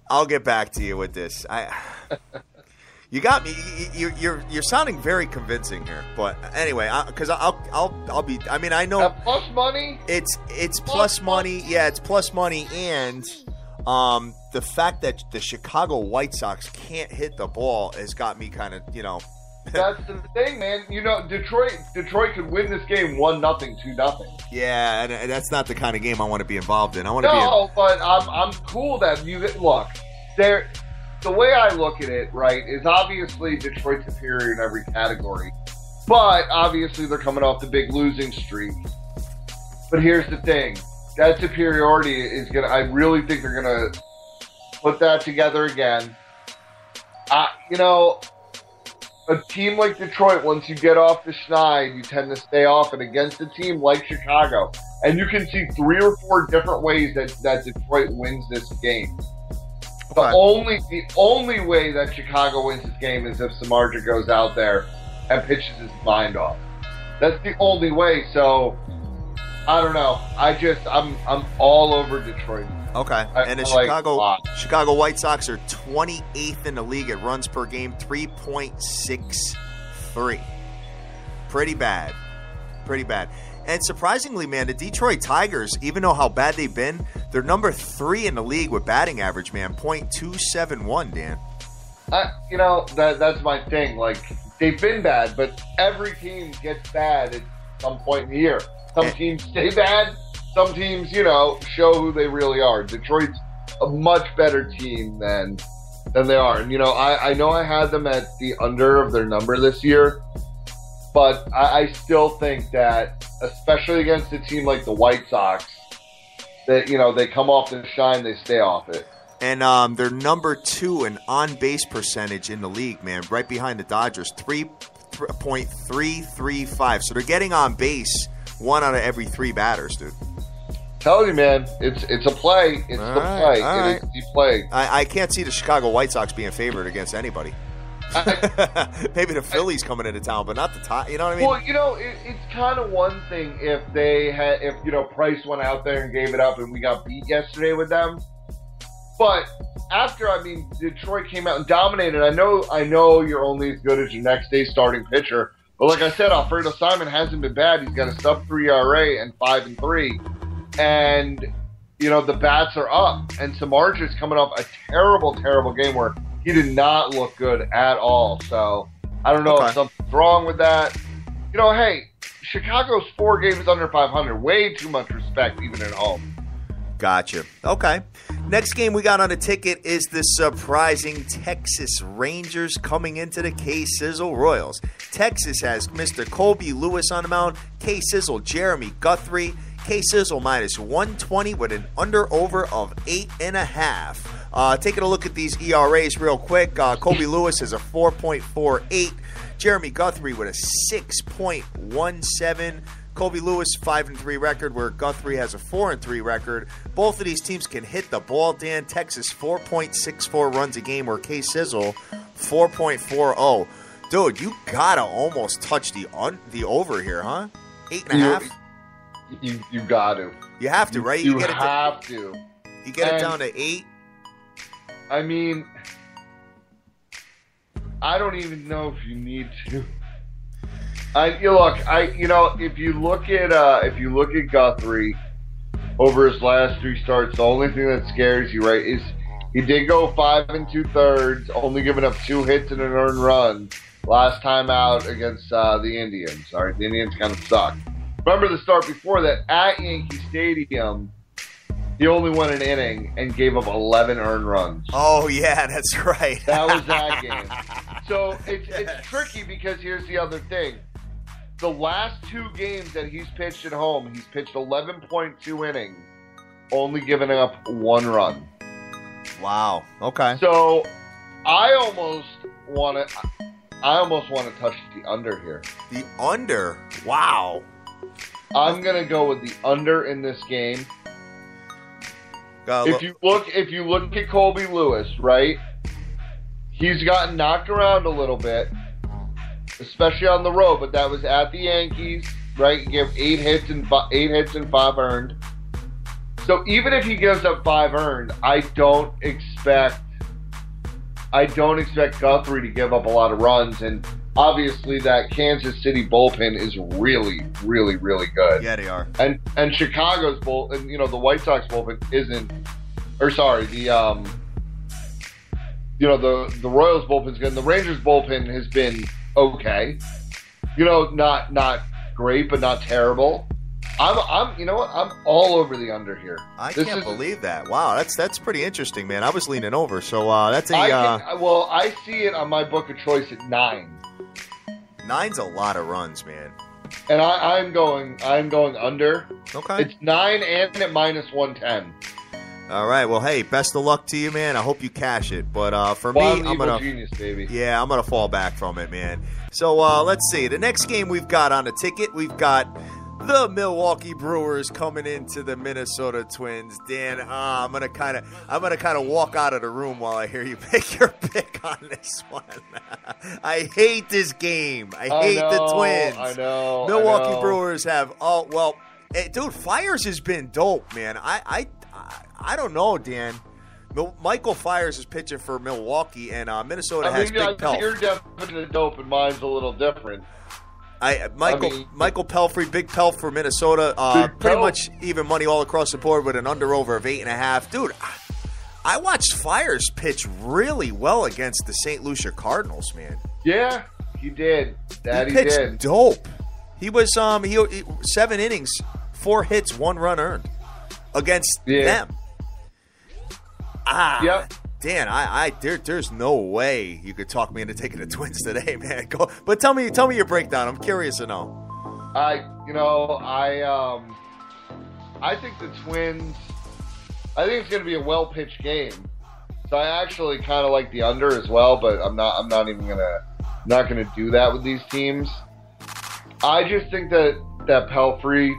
I'll get back to you with this. You got me. You're sounding very convincing here, but anyway, because I'll be. I mean, I know at plus money. It's plus money. Yeah, it's plus money and. The fact that the Chicago White Sox can't hit the ball has got me kind of, That's the thing, man. Detroit could win this game 1-0, 2-0. Yeah, and that's not the kind of game I want to be involved in. But I'm cool that look. The way I look at it, right, is obviously Detroit's superior in every category, but obviously they're coming off the big losing streak. But here's the thing. That superiority is I really think they're gonna put that together again. A team like Detroit, once you get off the schneid, you tend to stay off. And against a team like Chicago, and you can see 3 or 4 different ways that Detroit wins this game. Okay. The only way that Chicago wins this game is if Samardzija goes out there and pitches his mind off. That's the only way. So. I don't know. I'm all over Detroit. Okay. And the Chicago White Sox are 28th in the league at runs per game, 3.63. Pretty bad. And surprisingly, man, the Detroit Tigers, even though how bad they've been, they're number 3 in the league with batting average, man, .271, Dan. That's my thing. Like, they've been bad, but every team gets bad at some point in the year. Some teams stay bad. Some teams, show who they really are. Detroit's a much better team than they are. And, I know I had them at the under of their number this year, but I still think that, especially against a team like the White Sox, that, they come off the shine, they stay off it. And they're number 2 in on-base percentage in the league, man, right behind the Dodgers, 3.335. So they're getting on base 1 out of every 3 batters, dude. Tell you, man, it's a play. It's all the right, play. It is the play. I can't see the Chicago White Sox being favored against anybody. Maybe the Phillies coming into town, but not the top. You know what I mean? Well, it's kind of one thing if Price went out there and gave it up and we got beat yesterday with them. But after, Detroit came out and dominated. I know you're only as good as your next day's starting pitcher. But like I said, Alfredo Simon hasn't been bad. He's got a sub-3 ERA and 5-3. And, the bats are up. And Samardzija's coming off a terrible, terrible game where he did not look good at all. So I don't know if something's wrong with that. Hey, Chicago's 4 games under 500. Way too much respect even at home. Gotcha. Okay. Next game we got on the ticket is the surprising Texas Rangers coming into the K-Sizzle Royals. Texas has Mr. Colby Lewis on the mound, K-Sizzle Jeremy Guthrie, K-Sizzle minus 120 with an under-over of 8.5. Taking a look at these ERAs real quick, Colby Lewis has a 4.48, Jeremy Guthrie with a 6.17. Colby Lewis 5-3 record, where Guthrie has a 4-3 record. Both of these teams can hit the ball. Dan, Texas 4.64 runs a game, where K-Sizzle 4.40. Dude, you gotta almost touch the over here, huh? 8.5. You got to. You have to, right? You have to. You get it down to 8. I don't even know if you need to. If you look at Guthrie over his last 3 starts, the only thing that scares you, right, is he did go 5 2/3, only giving up 2 hits and an earned run last time out against the Indians. All right, the Indians kind of suck. Remember the start before that at Yankee Stadium, He only won an inning and gave up 11 earned runs. Oh, yeah, that's right. That was that game. So it's tricky because here's the other thing. The last 2 games that he's pitched at home, he's pitched 11.2 innings, only giving up 1 run. Wow. Okay. So I almost want to touch the under here. The under? Wow. I'm going to go with the under in this game. If you look at Colby Lewis, right? He's gotten knocked around a little bit, especially on the road, but that was at the Yankees, right? He gave 8 hits and 5 earned. So even if he gives up 5 earned, I don't expect Guthrie to give up a lot of runs, and obviously that Kansas City bullpen is really, really, really good. Yeah, they are. And Chicago's bullpen, the White Sox bullpen isn't, or sorry, the Royals bullpen's good. And the Rangers bullpen has been okay. Not great, but not terrible. I'm all over the under here. I can't believe that. Wow, that's pretty interesting, man. I was leaning over, so that's a. I see it on my book of choice at 9. 9's a lot of runs, man. And I'm going under. Okay. It's 9 and at -110. All right. Well, hey, best of luck to you, man. I hope you cash it. But for me, I'm gonna genius, baby. Yeah, I'm gonna fall back from it, man. So let's see. The next game we've got on the ticket, we've got the Milwaukee Brewers coming into the Minnesota Twins. Dan, I'm gonna kind of walk out of the room while I hear you pick your pick on this one. I hate this game. I hate the Twins. I know. Milwaukee Brewers have dude, Fires has been dope, man. I don't know, Dan. Michael Fires is pitching for Milwaukee, and Minnesota has Big Pelf. Your definition of dope and mine's a little different. Michael Pelfrey, Big Pelf for Minnesota. Pretty much even money all across the board with an under-over of 8.5. Dude, I watched Fires pitch really well against the St. Lucia Cardinals, man. Yeah, he did. He pitched did. Dope. He was 7 innings, 4 hits, 1 run earned against them. Yep. Dan, there's no way you could talk me into taking the Twins today, man. But tell me your breakdown. I'm curious to know. I think the Twins. I think it's going to be a well-pitched game. So I actually kind of like the under as well, but I'm not gonna do that with these teams. I just think that Pelfrey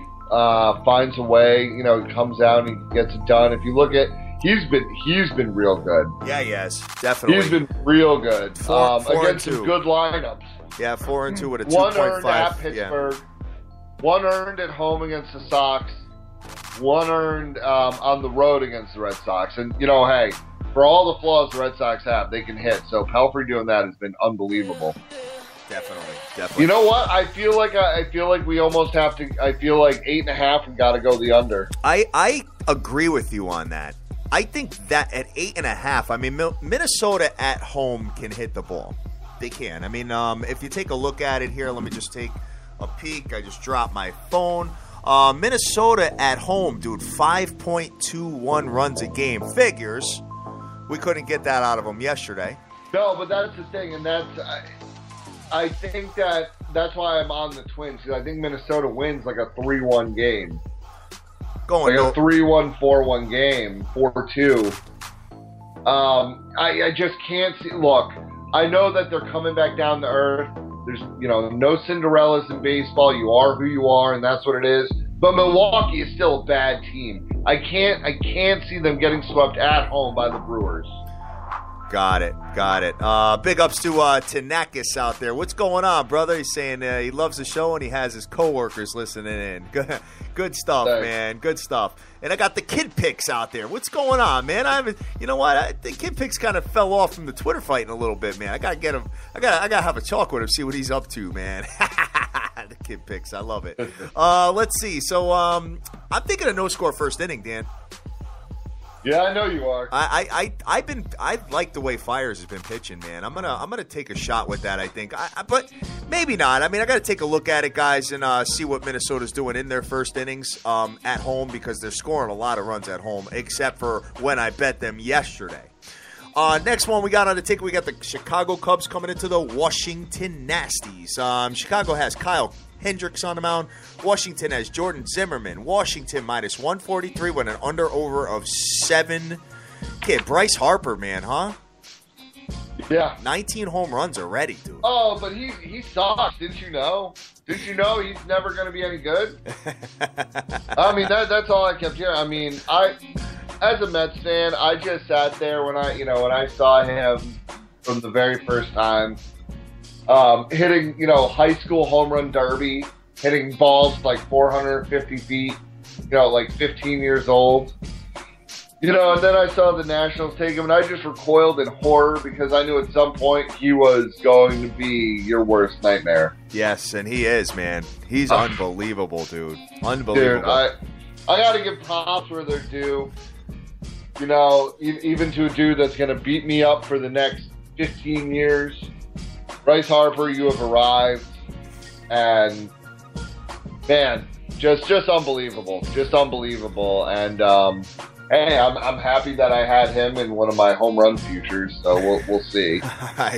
finds a way. Comes out and he gets it done. If you look at. He's been real good. Yeah, yes, definitely. He's been real good four against some good lineups. Yeah, 4-2 with a 2.5. 1 earned at Pittsburgh, 1 earned at home against the Sox, 1 earned on the road against the Red Sox. And hey, for all the flaws the Red Sox have, they can hit. So Pelfrey doing that has been unbelievable. Definitely. You know what? I feel like we almost have to. I feel like 8.5. We got to go the under. I agree with you on that. I think that at 8.5, I mean, Minnesota at home can hit the ball. They can. I mean, if you take a look at it here, let me just take a peek. I just dropped my phone. Minnesota at home, dude, 5.21 runs a game. Figures. We couldn't get that out of them yesterday. No, but that's the thing, and I think that's why I'm on the Twins, because I think Minnesota wins like a 3-1 game. Like a 3-1, 4-1 game, 4-2. I just can't see. Look, I know that they're coming back down to earth. There's no Cinderellas in baseball. You are who you are, and that's what it is. But Milwaukee is still a bad team. I can't see them getting swept at home by the Brewers. Got it. Big ups to Tanakis out there. What's going on, brother? He's saying he loves the show and he has his coworkers listening in. Good stuff, Thanks. Man. Good stuff. And I got the Kid Picks out there. What's going on, man? You know what? The Kid Picks kind of fell off from the Twitter fighting a little bit, man. I gotta get him. I gotta have a talk with him, see what he's up to, man. The Kid Picks, I love it. Let's see. So I'm thinking a no-score first inning, Dan. Yeah, I know you are. I like the way Fires has been pitching, man. I'm gonna take a shot with that. I think, but maybe not. I mean, I got to take a look at it, guys, and see what Minnesota's doing in their first innings at home, because they're scoring a lot of runs at home, except for when I bet them yesterday. Next one we got on the ticket, we got the Chicago Cubs coming into the Washington Nasties. Chicago has Kyle Hendricks on the mound. Washington has Jordan Zimmerman. Washington minus 143 with an under-over of 7. Kid, Bryce Harper, man, huh? Yeah. 19 home runs already, dude. Oh, but he sucks. Didn't you know? Didn't you know he's never going to be any good? I mean, that's all I kept hearing. I mean, as a Mets fan, I just sat there when I saw him from the very first time. Hitting, high school home run derby, hitting balls like 450 feet, like 15 years old. And then I saw the Nationals take him, and I just recoiled in horror because I knew at some point he was going to be your worst nightmare. Yes, and he is, man. He's unbelievable, dude. Unbelievable. Dude, I got to give props where they're due. Even to a dude that's going to beat me up for the next 15 years. Bryce Harper, you have arrived, and man, just unbelievable, And hey, I'm happy that I had him in one of my home run futures, so we'll see.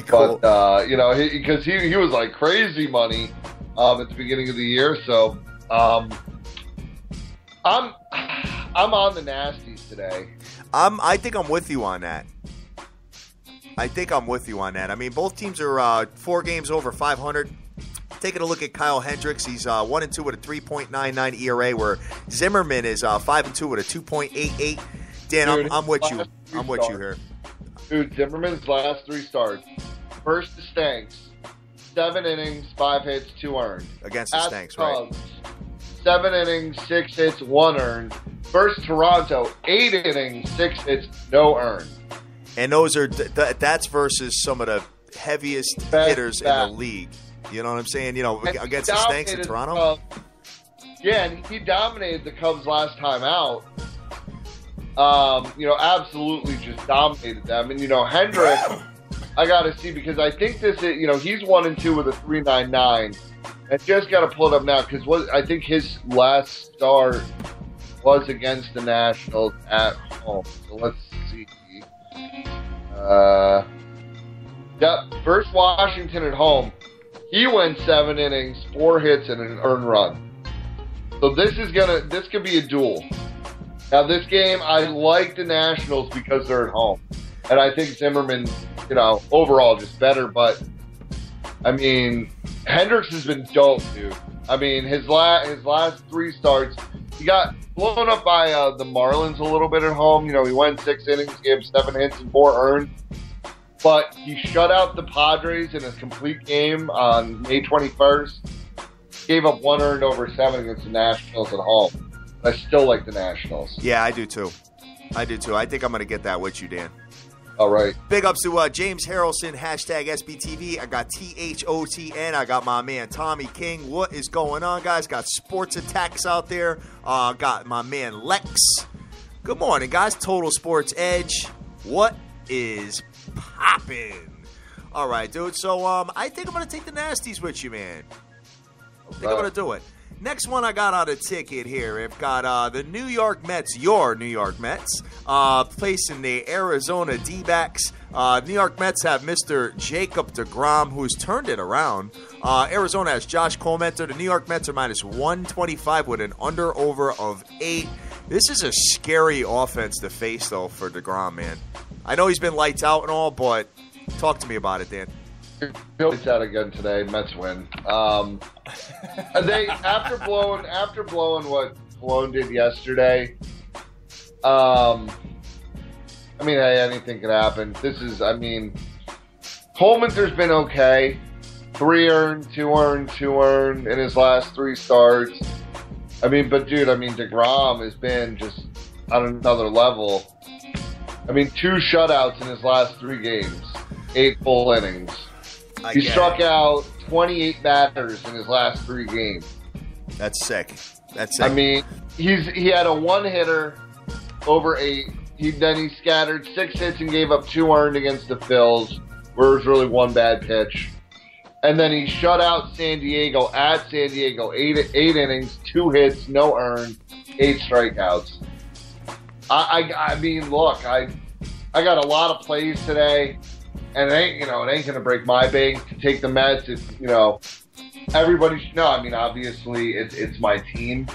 Cool. But because he was like crazy money at the beginning of the year, so I'm on the Nasties today. I think I'm with you on that. I mean, both teams are 4 games over 500. Taking a look at Kyle Hendricks, he's 1-2 with a 3.99 ERA, where Zimmerman is 5-2 with a 2.88. Dan, dude, I'm with you. I'm with you here. Dude, Zimmerman's last 3 starts. First to Stanks, 7 innings, 5 hits, 2 earned. Against the Stanks, right? 7 innings, 6 hits, 1 earned. First Toronto, 8 innings, 6 hits, no earned. And those are that's versus some of the heaviest hitters in the league. You know what I'm saying? Against the Stanks in Toronto. Yeah, and he dominated the Cubs last time out. Absolutely just dominated them. And Hendricks, I got to see, because I think this is, he's 1-2 with a 3.99. I just got to pull it up now because I think his last start was against the Nationals at home. So let's see. First Washington at home. He went 7 innings, 4 hits, and an earned run. So this could be a duel. Now this game, I like the Nationals because they're at home, and I think Zimmerman, overall just better. But I mean, Hendricks has been dope, dude. I mean, his last 3 starts, he got blown up by the Marlins a little bit at home. He went 6 innings, gave 7 hits and 4 earned. But he shut out the Padres in a complete game on May 21st. Gave up 1 earned over 7 against the Nationals at home. I still like the Nationals. Yeah, I do too. I think I'm going to get that with you, Dan. All right. Big ups to James Harrelson, hashtag SBTV. I got THOTN. I got my man Tommy King. What is going on, guys? Got Sports Attacks out there. Got my man Lex. Good morning, guys. Total Sports Edge. What is poppin'? All right, dude. So I think I'm going to take the Nasties with you, man. I think I'm going to do it. Next one I got on a ticket here. I've got the New York Mets, your New York Mets, facing the Arizona D-backs. New York Mets have Mr. Jacob deGrom, who's turned it around. Arizona has Josh Colmenter. The New York Mets are minus 125 with an under-over of 8. This is a scary offense to face, though, for deGrom, man. I know he's been lights out and all, but talk to me about it, Dan. Lights out again today. Mets win. They after blowing what Cologne did yesterday. I mean, hey, anything could happen. Colmenter's been okay. 3 earned, 2 earned, 2 earned in his last 3 starts. But dude, deGrom has been just on another level. 2 shutouts in his last 3 games, 8 full innings. He struck out 28 batters in his last 3 games. That's sick. He had a 1-hitter over 8. He scattered 6 hits and gave up 2 earned against the Phils, where it was really 1 bad pitch. And then he shut out San Diego at San Diego, 8 innings, 2 hits, no earned, 8 strikeouts. I mean, look, I got a lot of plays today, and it ain't gonna break my bank to take the Mets. It's, everybody should know. I mean, obviously, it's my team,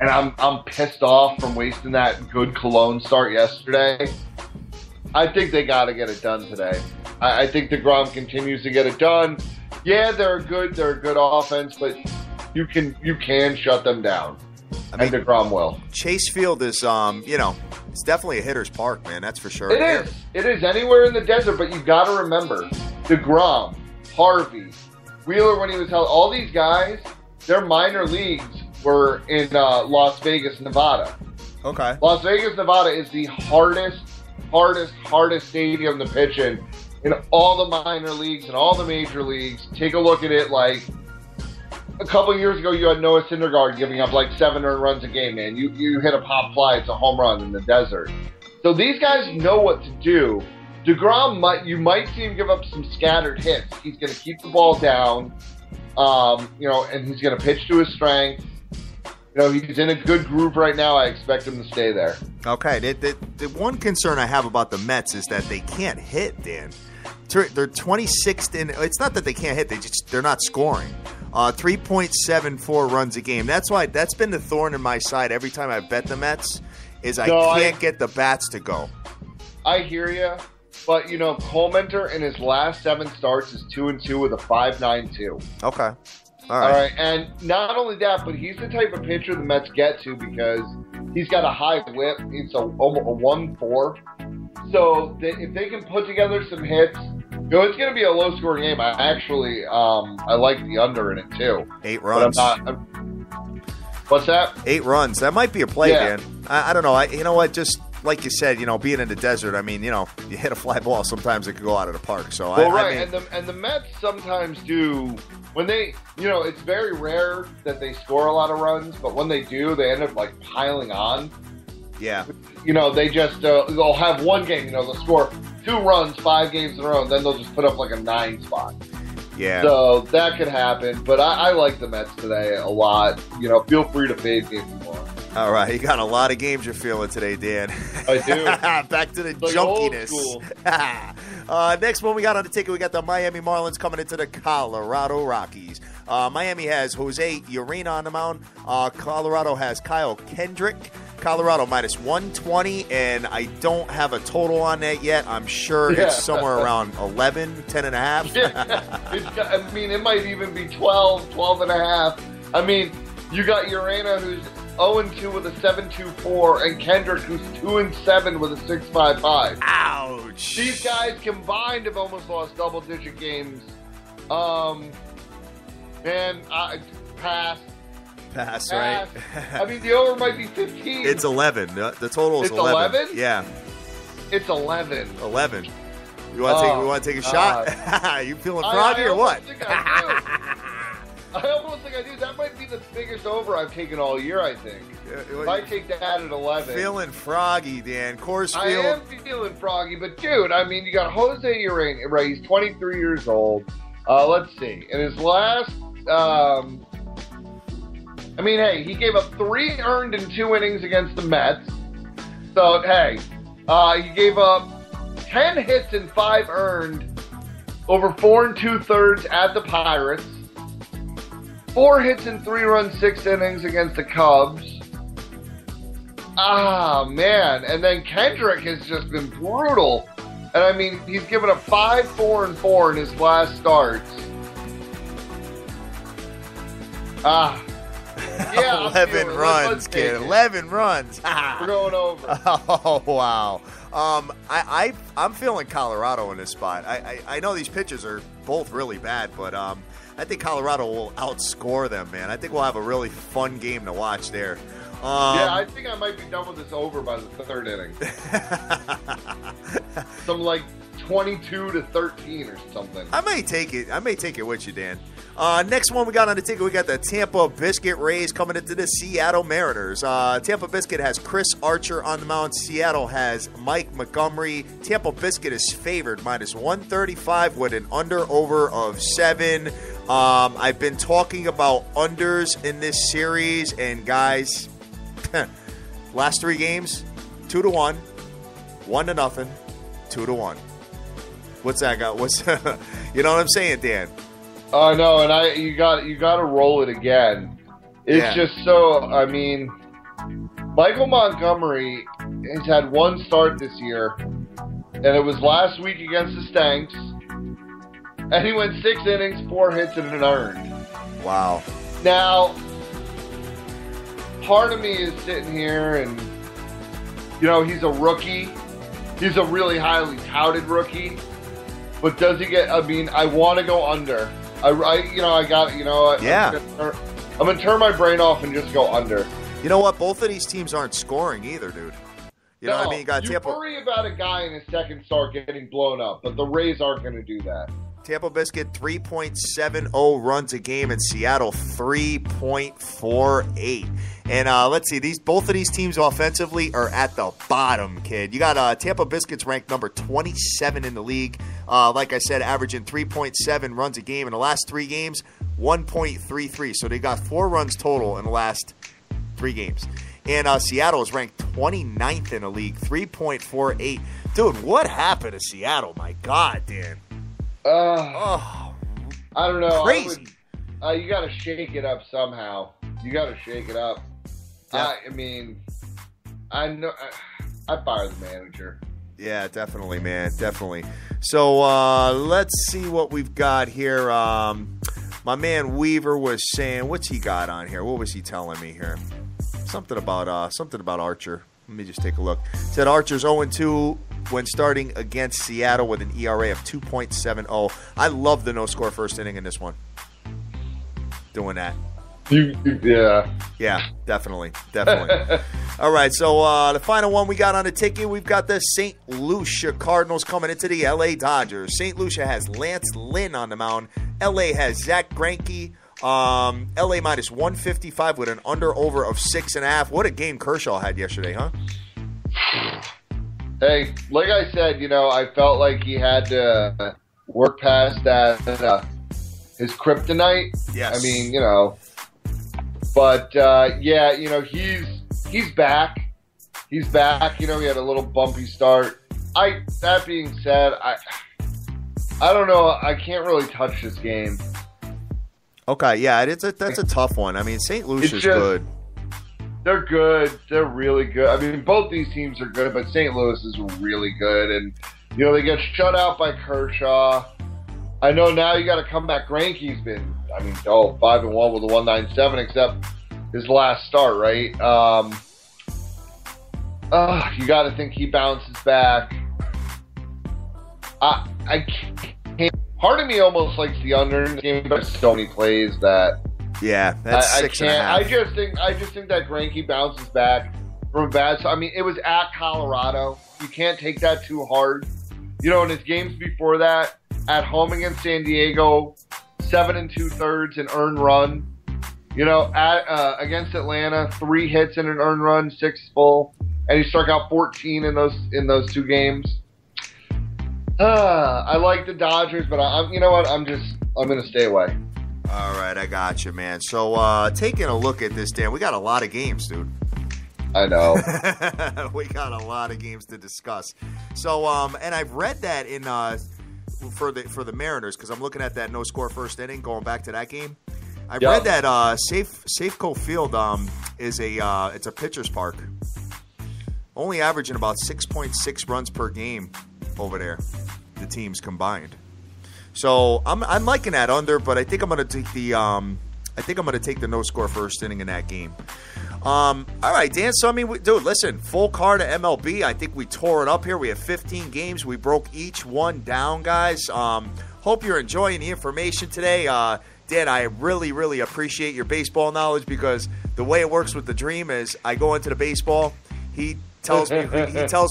and I'm pissed off from wasting that good Cologne start yesterday. I think they got to get it done today. I think DeGrom continues to get it done. Yeah, they're a good offense, but you can shut them down. I mean, and DeGrom will. Chase Field is, it's definitely a hitter's park, man. That's for sure. It is. It is anywhere in the desert, but you got to remember, DeGrom, Harvey, Wheeler when he was held, all these guys, their minor leagues were in Las Vegas, Nevada. Okay. Las Vegas, Nevada is the hardest stadium to pitch in all the minor leagues and all the major leagues. Take a look at it. Like a couple of years ago, you had Noah Syndergaard giving up like 7 earned runs a game, man. You hit a pop fly, it's a home run in the desert. So these guys know what to do. DeGrom, you might see him give up some scattered hits. He's going to keep the ball down, and he's going to pitch to his strength. He's in a good groove right now. I expect him to stay there. Okay. The one concern I have about the Mets is that they can't hit, Dan. They're 26th in. It's not that they can't hit. They're not scoring. 3.74 runs a game. That's been the thorn in my side every time I bet the Mets. I can't get the bats to go. I hear you, but Colementor in his last 7 starts is 2-2 with a 5.92. Okay. All right, and not only that, but he's the type of pitcher the Mets get to because he's got a high whip. It's a 1.4. So if they can put together some hits, it's going to be a low-scoring game. I actually I like the under in it too. 8 runs. What's that? 8 runs. That might be a play, Dan. I don't know. You know what? Just like you said, being in the desert. I mean, you hit a fly ball. Sometimes it could go out of the park. So and the Mets sometimes do. When they, it's very rare that they score a lot of runs, but when they do, they end up like piling on. Yeah. They just they'll have one game. They'll score 2 runs 5 games in a row, and then they'll just put up like a 9 spot. Yeah. So that could happen, but I like the Mets today a lot. Feel free to fade me if you want. All right, you got a lot of games you're feeling today, Dan. I do. Back to the like junkiness. Next one we got on the ticket, we got the Miami Marlins coming into the Colorado Rockies. Miami has Jose Urena on the mound. Colorado has Kyle Kendrick. Colorado minus 120, and I don't have a total on that yet. I'm sure it's somewhere around 11, 10 and a half. It might even be 12, 12 and a half. I mean, you got Urena who's 0-2 with a 7.24, and Kendrick who's 2-7 with a 6.55. Ouch! These guys combined have almost lost double-digit games. Pass. Pass, right? I mean, the over might be 15. It's 11. The total is 11. 11? Yeah. It's 11. 11. You want to take a shot? You feeling froggy or what? I almost think I do. That might be the biggest over I've taken all year, I think. If I take that at 11. Feeling froggy, Dan. Coors Field. I am feeling froggy, but dude, I mean, you got Jose Urena, right? He's 23 years old. Let's see. In his last, he gave up 3 earned in 2 innings against the Mets. So, he gave up 10 hits and 5 earned over 4 2/3 at the Pirates. 4 hits and 3 runs, 6 innings against the Cubs. Man. And then Kendrick has just been brutal. And I mean, he's given up 5, 4, and 4 in his last starts. Yeah, 11 runs, kid. 11 runs. We're going over. Oh, wow. I'm feeling Colorado in this spot. I know these pitchers are both really bad, but I think Colorado will outscore them, man. I think we'll have a really fun game to watch there. I think I might be done with this over by the 3rd inning. Some like 22-13 or something. I may take it with you, Dan. Next one we got on the ticket, we got the Tampa Biscuit Rays coming into the Seattle Mariners. Tampa Biscuit has Chris Archer on the mound. Seattle has Mike Montgomery. Tampa Biscuit is favored minus 135 with an under-over of 7. I've been talking about unders in this series, and guys, last 3 games, 2-1, 1-0, 2-1. What's that got? You know what I'm saying, Dan? Oh no, and you got to roll it again. It's just so. I mean, Michael Montgomery has had 1 start this year, and it was last week against the Stanks, and he went 6 innings, 4 hits, and an earned. Wow. Now, part of me is sitting here, and he's a rookie. He's a really highly touted rookie, but does he get? I mean, I want to go under. I'm gonna turn my brain off and just go under. You know what? Both of these teams aren't scoring either, dude. You know what I mean? You worry about a guy in his second start getting blown up, but the Rays aren't going to do that. Tampa Biscuit 3.70 runs a game, and Seattle 3.48. And let's see, both of these teams offensively are at the bottom, kid. You got Tampa Biscuits ranked number 27 in the league. Like I said, averaging 3.7 runs a game. In the last 3 games, 1.33. So they got 4 runs total in the last 3 games. And Seattle is ranked 29th in the league, 3.48. Dude, what happened to Seattle? My God, Dan. I don't know. Crazy. You got to shake it up somehow. You got to shake it up. Yeah. I mean, I know. I fire the manager. Yeah, definitely, man. Definitely. So let's see what we've got here. My man Weaver was saying, what's he got on here? What was he telling me here? Something about Archer. Let me just take a look. Said Archer's 0-2 when starting against Seattle with an ERA of 2.70. I love the no-score first inning in this one. Doing that. Yeah, definitely. All right, so the final one we got on the ticket, we've got the St. Lucia Cardinals coming into the L.A. Dodgers. St. Lucia has Lance Lynn on the mound. L.A. has Zach Greinke. L.A. minus 155 with an under-over of 6.5. What a game Kershaw had yesterday, huh? Hey, like I said, I felt like he had to work past that his kryptonite. Yes. I mean, but he's back. He's back. He had a little bumpy start. That being said, I don't know. I can't really touch this game. Okay, yeah, that's a tough one. I mean, St. Lucia's good. They're good. They're really good. I mean, both these teams are good, but St. Louis is really good. And, they get shut out by Kershaw. I know now you got to come back. Greinke's been, 5-1 with a 1.97, except his last start, right? You got to think he bounces back. I can't. Part of me almost likes the under in the game, but so many plays that that's 6.5. I just think that Greinke bounces back from a bad. So, it was at Colorado. You can't take that too hard. In his games before that, at home against San Diego, 7 2/3 an earned run. Against Atlanta, 3 hits and an earned run, 6 full, and he struck out 14 in those 2 games. I like the Dodgers, but I'm going to stay away. All right, I got you, man. So taking a look at this, Dan, we got a lot of games, dude. I know. We got a lot of games to discuss. So, and I've read that in for the Mariners, because I'm looking at that no-score first inning, going back to that game. I read that Safeco Field it's a pitcher's park, only averaging about 6.6 runs per game over there, the teams combined. So I'm liking that under, but I think I'm going to take the no score first inning in that game. All right, Dan. So dude, listen, full card of MLB. I think we tore it up here. We have 15 games. We broke each one down, guys. Hope you're enjoying the information today. Dan, I really, really appreciate your baseball knowledge, because the way it works with the Dream is I go into the baseball, he tells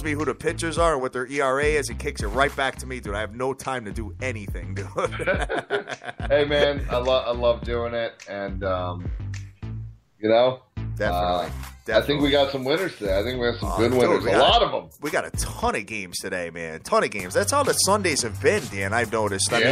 me who the pitchers are and what their ERA is. He kicks it right back to me, dude. I have no time to do anything, dude. Hey, man, I love doing it, and Definitely. I think we got some winners today. I think we have some good winners. A lot of them. We got a ton of games today, man. Ton of games. That's how the Sundays have been, Dan. I've noticed. I mean,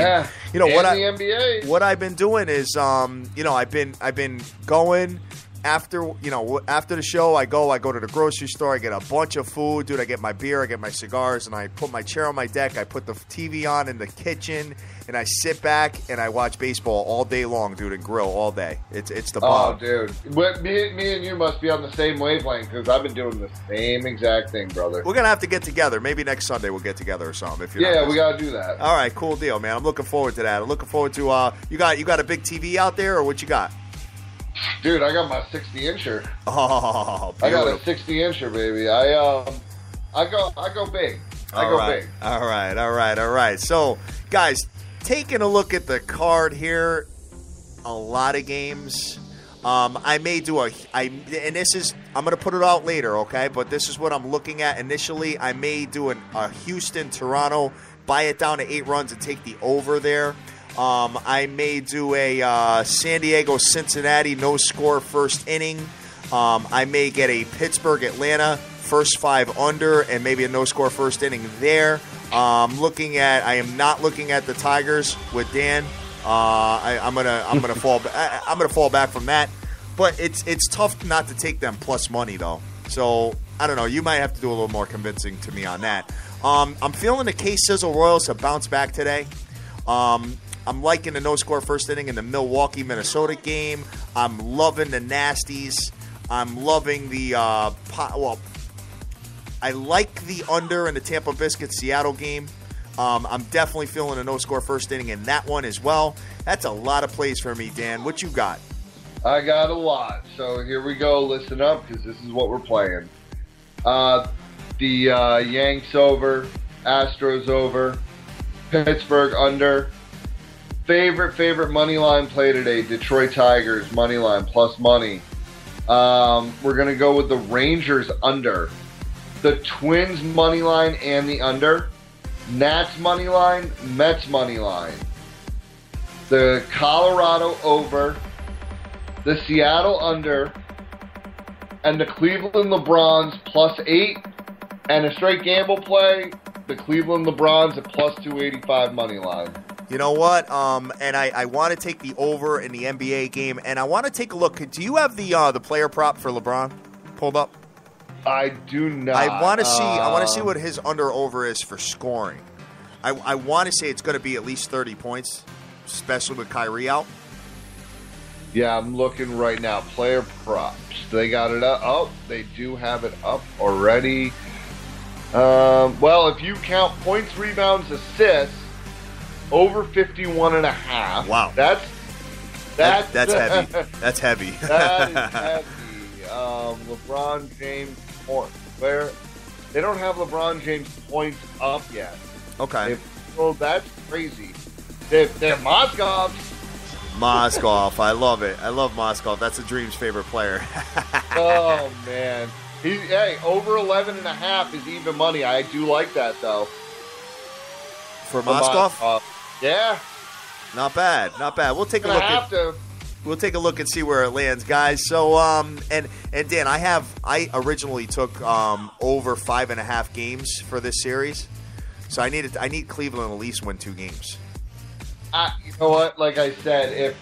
the NBA. What I've been doing is, I've been going. After the show, I go to the grocery store. I get a bunch of food, dude. I get my beer, I get my cigars, and I put my chair on my deck. I put the TV on in the kitchen, and I sit back and I watch baseball all day long, dude, and grill all day. It's the bomb. Oh, dude, me and you must be on the same wavelength because I've been doing the same exact thing, brother. We're gonna have to get together. Maybe next Sunday we'll get together or something. If you're we gotta do that. All right, cool deal, man. I'm looking forward to that. I'm looking forward to you got a big TV out there, or what you got? Dude, I got my 60-incher. Oh, beautiful. I got a 60-incher, baby. I go big. I go big. All right. So, guys, taking a look at the card here, a lot of games. I may do I'm going to put it out later, okay? But this is what I'm looking at initially. I may do a Houston-Toronto, buy it down to 8 runs and take the over there. I may do a San Diego-Cincinnati no-score first inning. I may get a Pittsburgh-Atlanta first 5 under and maybe a no-score first inning there. I am not looking at the Tigers with Dan. I'm gonna fall back from that. But it's tough not to take them plus money though. So I don't know. You might have to do a little more convincing to me on that. I'm feeling the K-Sizzle Royals to bounce back today. I'm liking the no-score first inning in the Milwaukee-Minnesota game. I'm loving the Nasties. I'm loving the I like the under in the Tampa Biscuits-Seattle game. I'm definitely feeling a no-score first inning in that one as well. That's a lot of plays for me, Dan. What you got? I got a lot. So here we go. Listen up, because this is what we're playing. The Yanks over, Astros over, Pittsburgh under. Favorite money line play today, Detroit Tigers money line plus money. We're going to go with the Rangers under. The Twins money line and the under. Nats money line, Mets money line. The Colorado over. The Seattle under. And the Cleveland LeBrons plus 8. And a straight gamble play, the Cleveland LeBrons at plus 285 money line. You know what? And I want to take the over in the NBA game, and I want to take a look. Do you have the player prop for LeBron pulled up? I do not. I want to see what his under/over is for scoring. I want to say it's going to be at least 30 points, especially with Kyrie out. Yeah, I'm looking right now. Player props. They got it up. Oh, they do have it up already. Well, if you count points, rebounds, assists, over 51.5. Wow. That's heavy. That's heavy. That is heavy. LeBron James points. Where they don't have LeBron James points up yet. Okay. Well, that's crazy. They're Moskov. Moskov. I love it. I love Moskov. That's a Dream's favorite player. Oh, man. Over 11.5 is even money. I do like that, though. For Moskov? Yeah. Not bad. We'll take a look. We'll take a look and see where it lands, guys. So, and Dan, I originally took over 5.5 games for this series. So I need Cleveland to at least win 2 games. You know what? Like I said,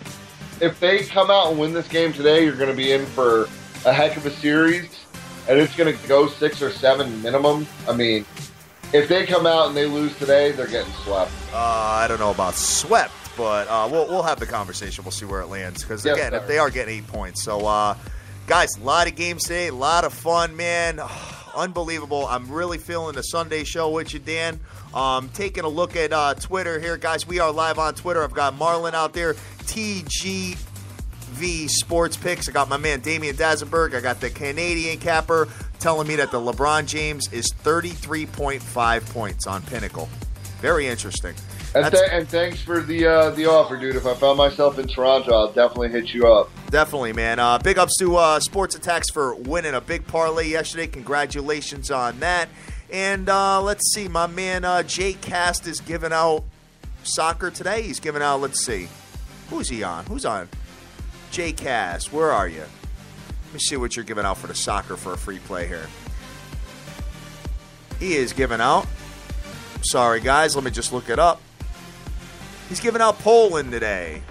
if they come out and win this game today, you're going to be in for a heck of a series, and it's going to go 6 or 7 minimum. I mean, if they come out and they lose today, they're getting swept. I don't know about swept, but we'll have the conversation. We'll see where it lands. Because, again, if they are getting 8 points. So, guys, a lot of games today, a lot of fun, man. Unbelievable. I'm really feeling the Sunday show with you, Dan. Taking a look at Twitter here, guys. We are live on Twitter. I've got Marlon out there, TGV Sports Picks. I got my man Damian Dazenberg. I got the Canadian Capper telling me that the LeBron James is 33.5 points on Pinnacle. Very interesting. And thanks for the offer, dude. If I found myself in Toronto, I'll definitely hit you up. Definitely, man. Big ups to Sports Attacks for winning a big parlay yesterday. Congratulations on that. And let's see, my man Jay Cast is giving out soccer today. He's giving out, let's see, who's he on? Who's on? Jay Cast, where are you? Let me see what you're giving out for the soccer for a free play here. He is giving out, sorry guys, let me just look it up. He's giving out Poland today.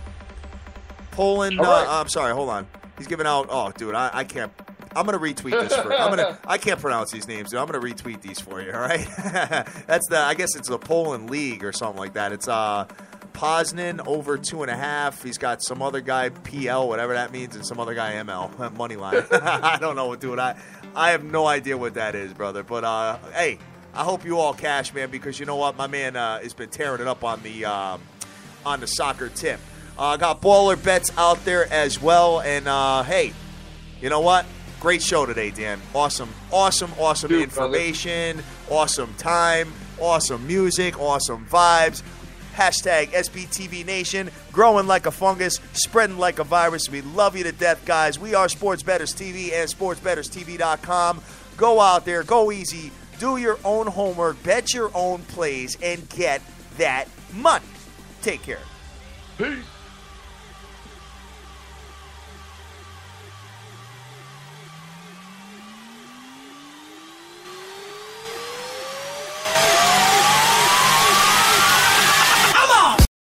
Poland, right. I'm sorry, hold on. He's giving out, oh, dude, I can't. I'm going to retweet this for you. I can't pronounce these names, dude. I'm going to retweet these for you, all right? I guess it's the Poland League or something like that. It's Poznan over 2.5. He's got some other guy, PL, whatever that means, and some other guy, ML, money line. I don't know, dude. I have no idea what that is, brother. But, hey, I hope you all cash, man, because you know what? My man has been tearing it up on the soccer tip. Got baller bets out there as well. And, hey, you know what? Great show today, Dan. Awesome dude, information, brother. Awesome time, awesome music, awesome vibes. Hashtag SBTVNation, growing like a fungus, spreading like a virus. We love you to death, guys. We are Sports Bettors TV and SportsBettorsTV.com. Go out there, go easy, do your own homework, bet your own plays, and get that money. Take care. Peace.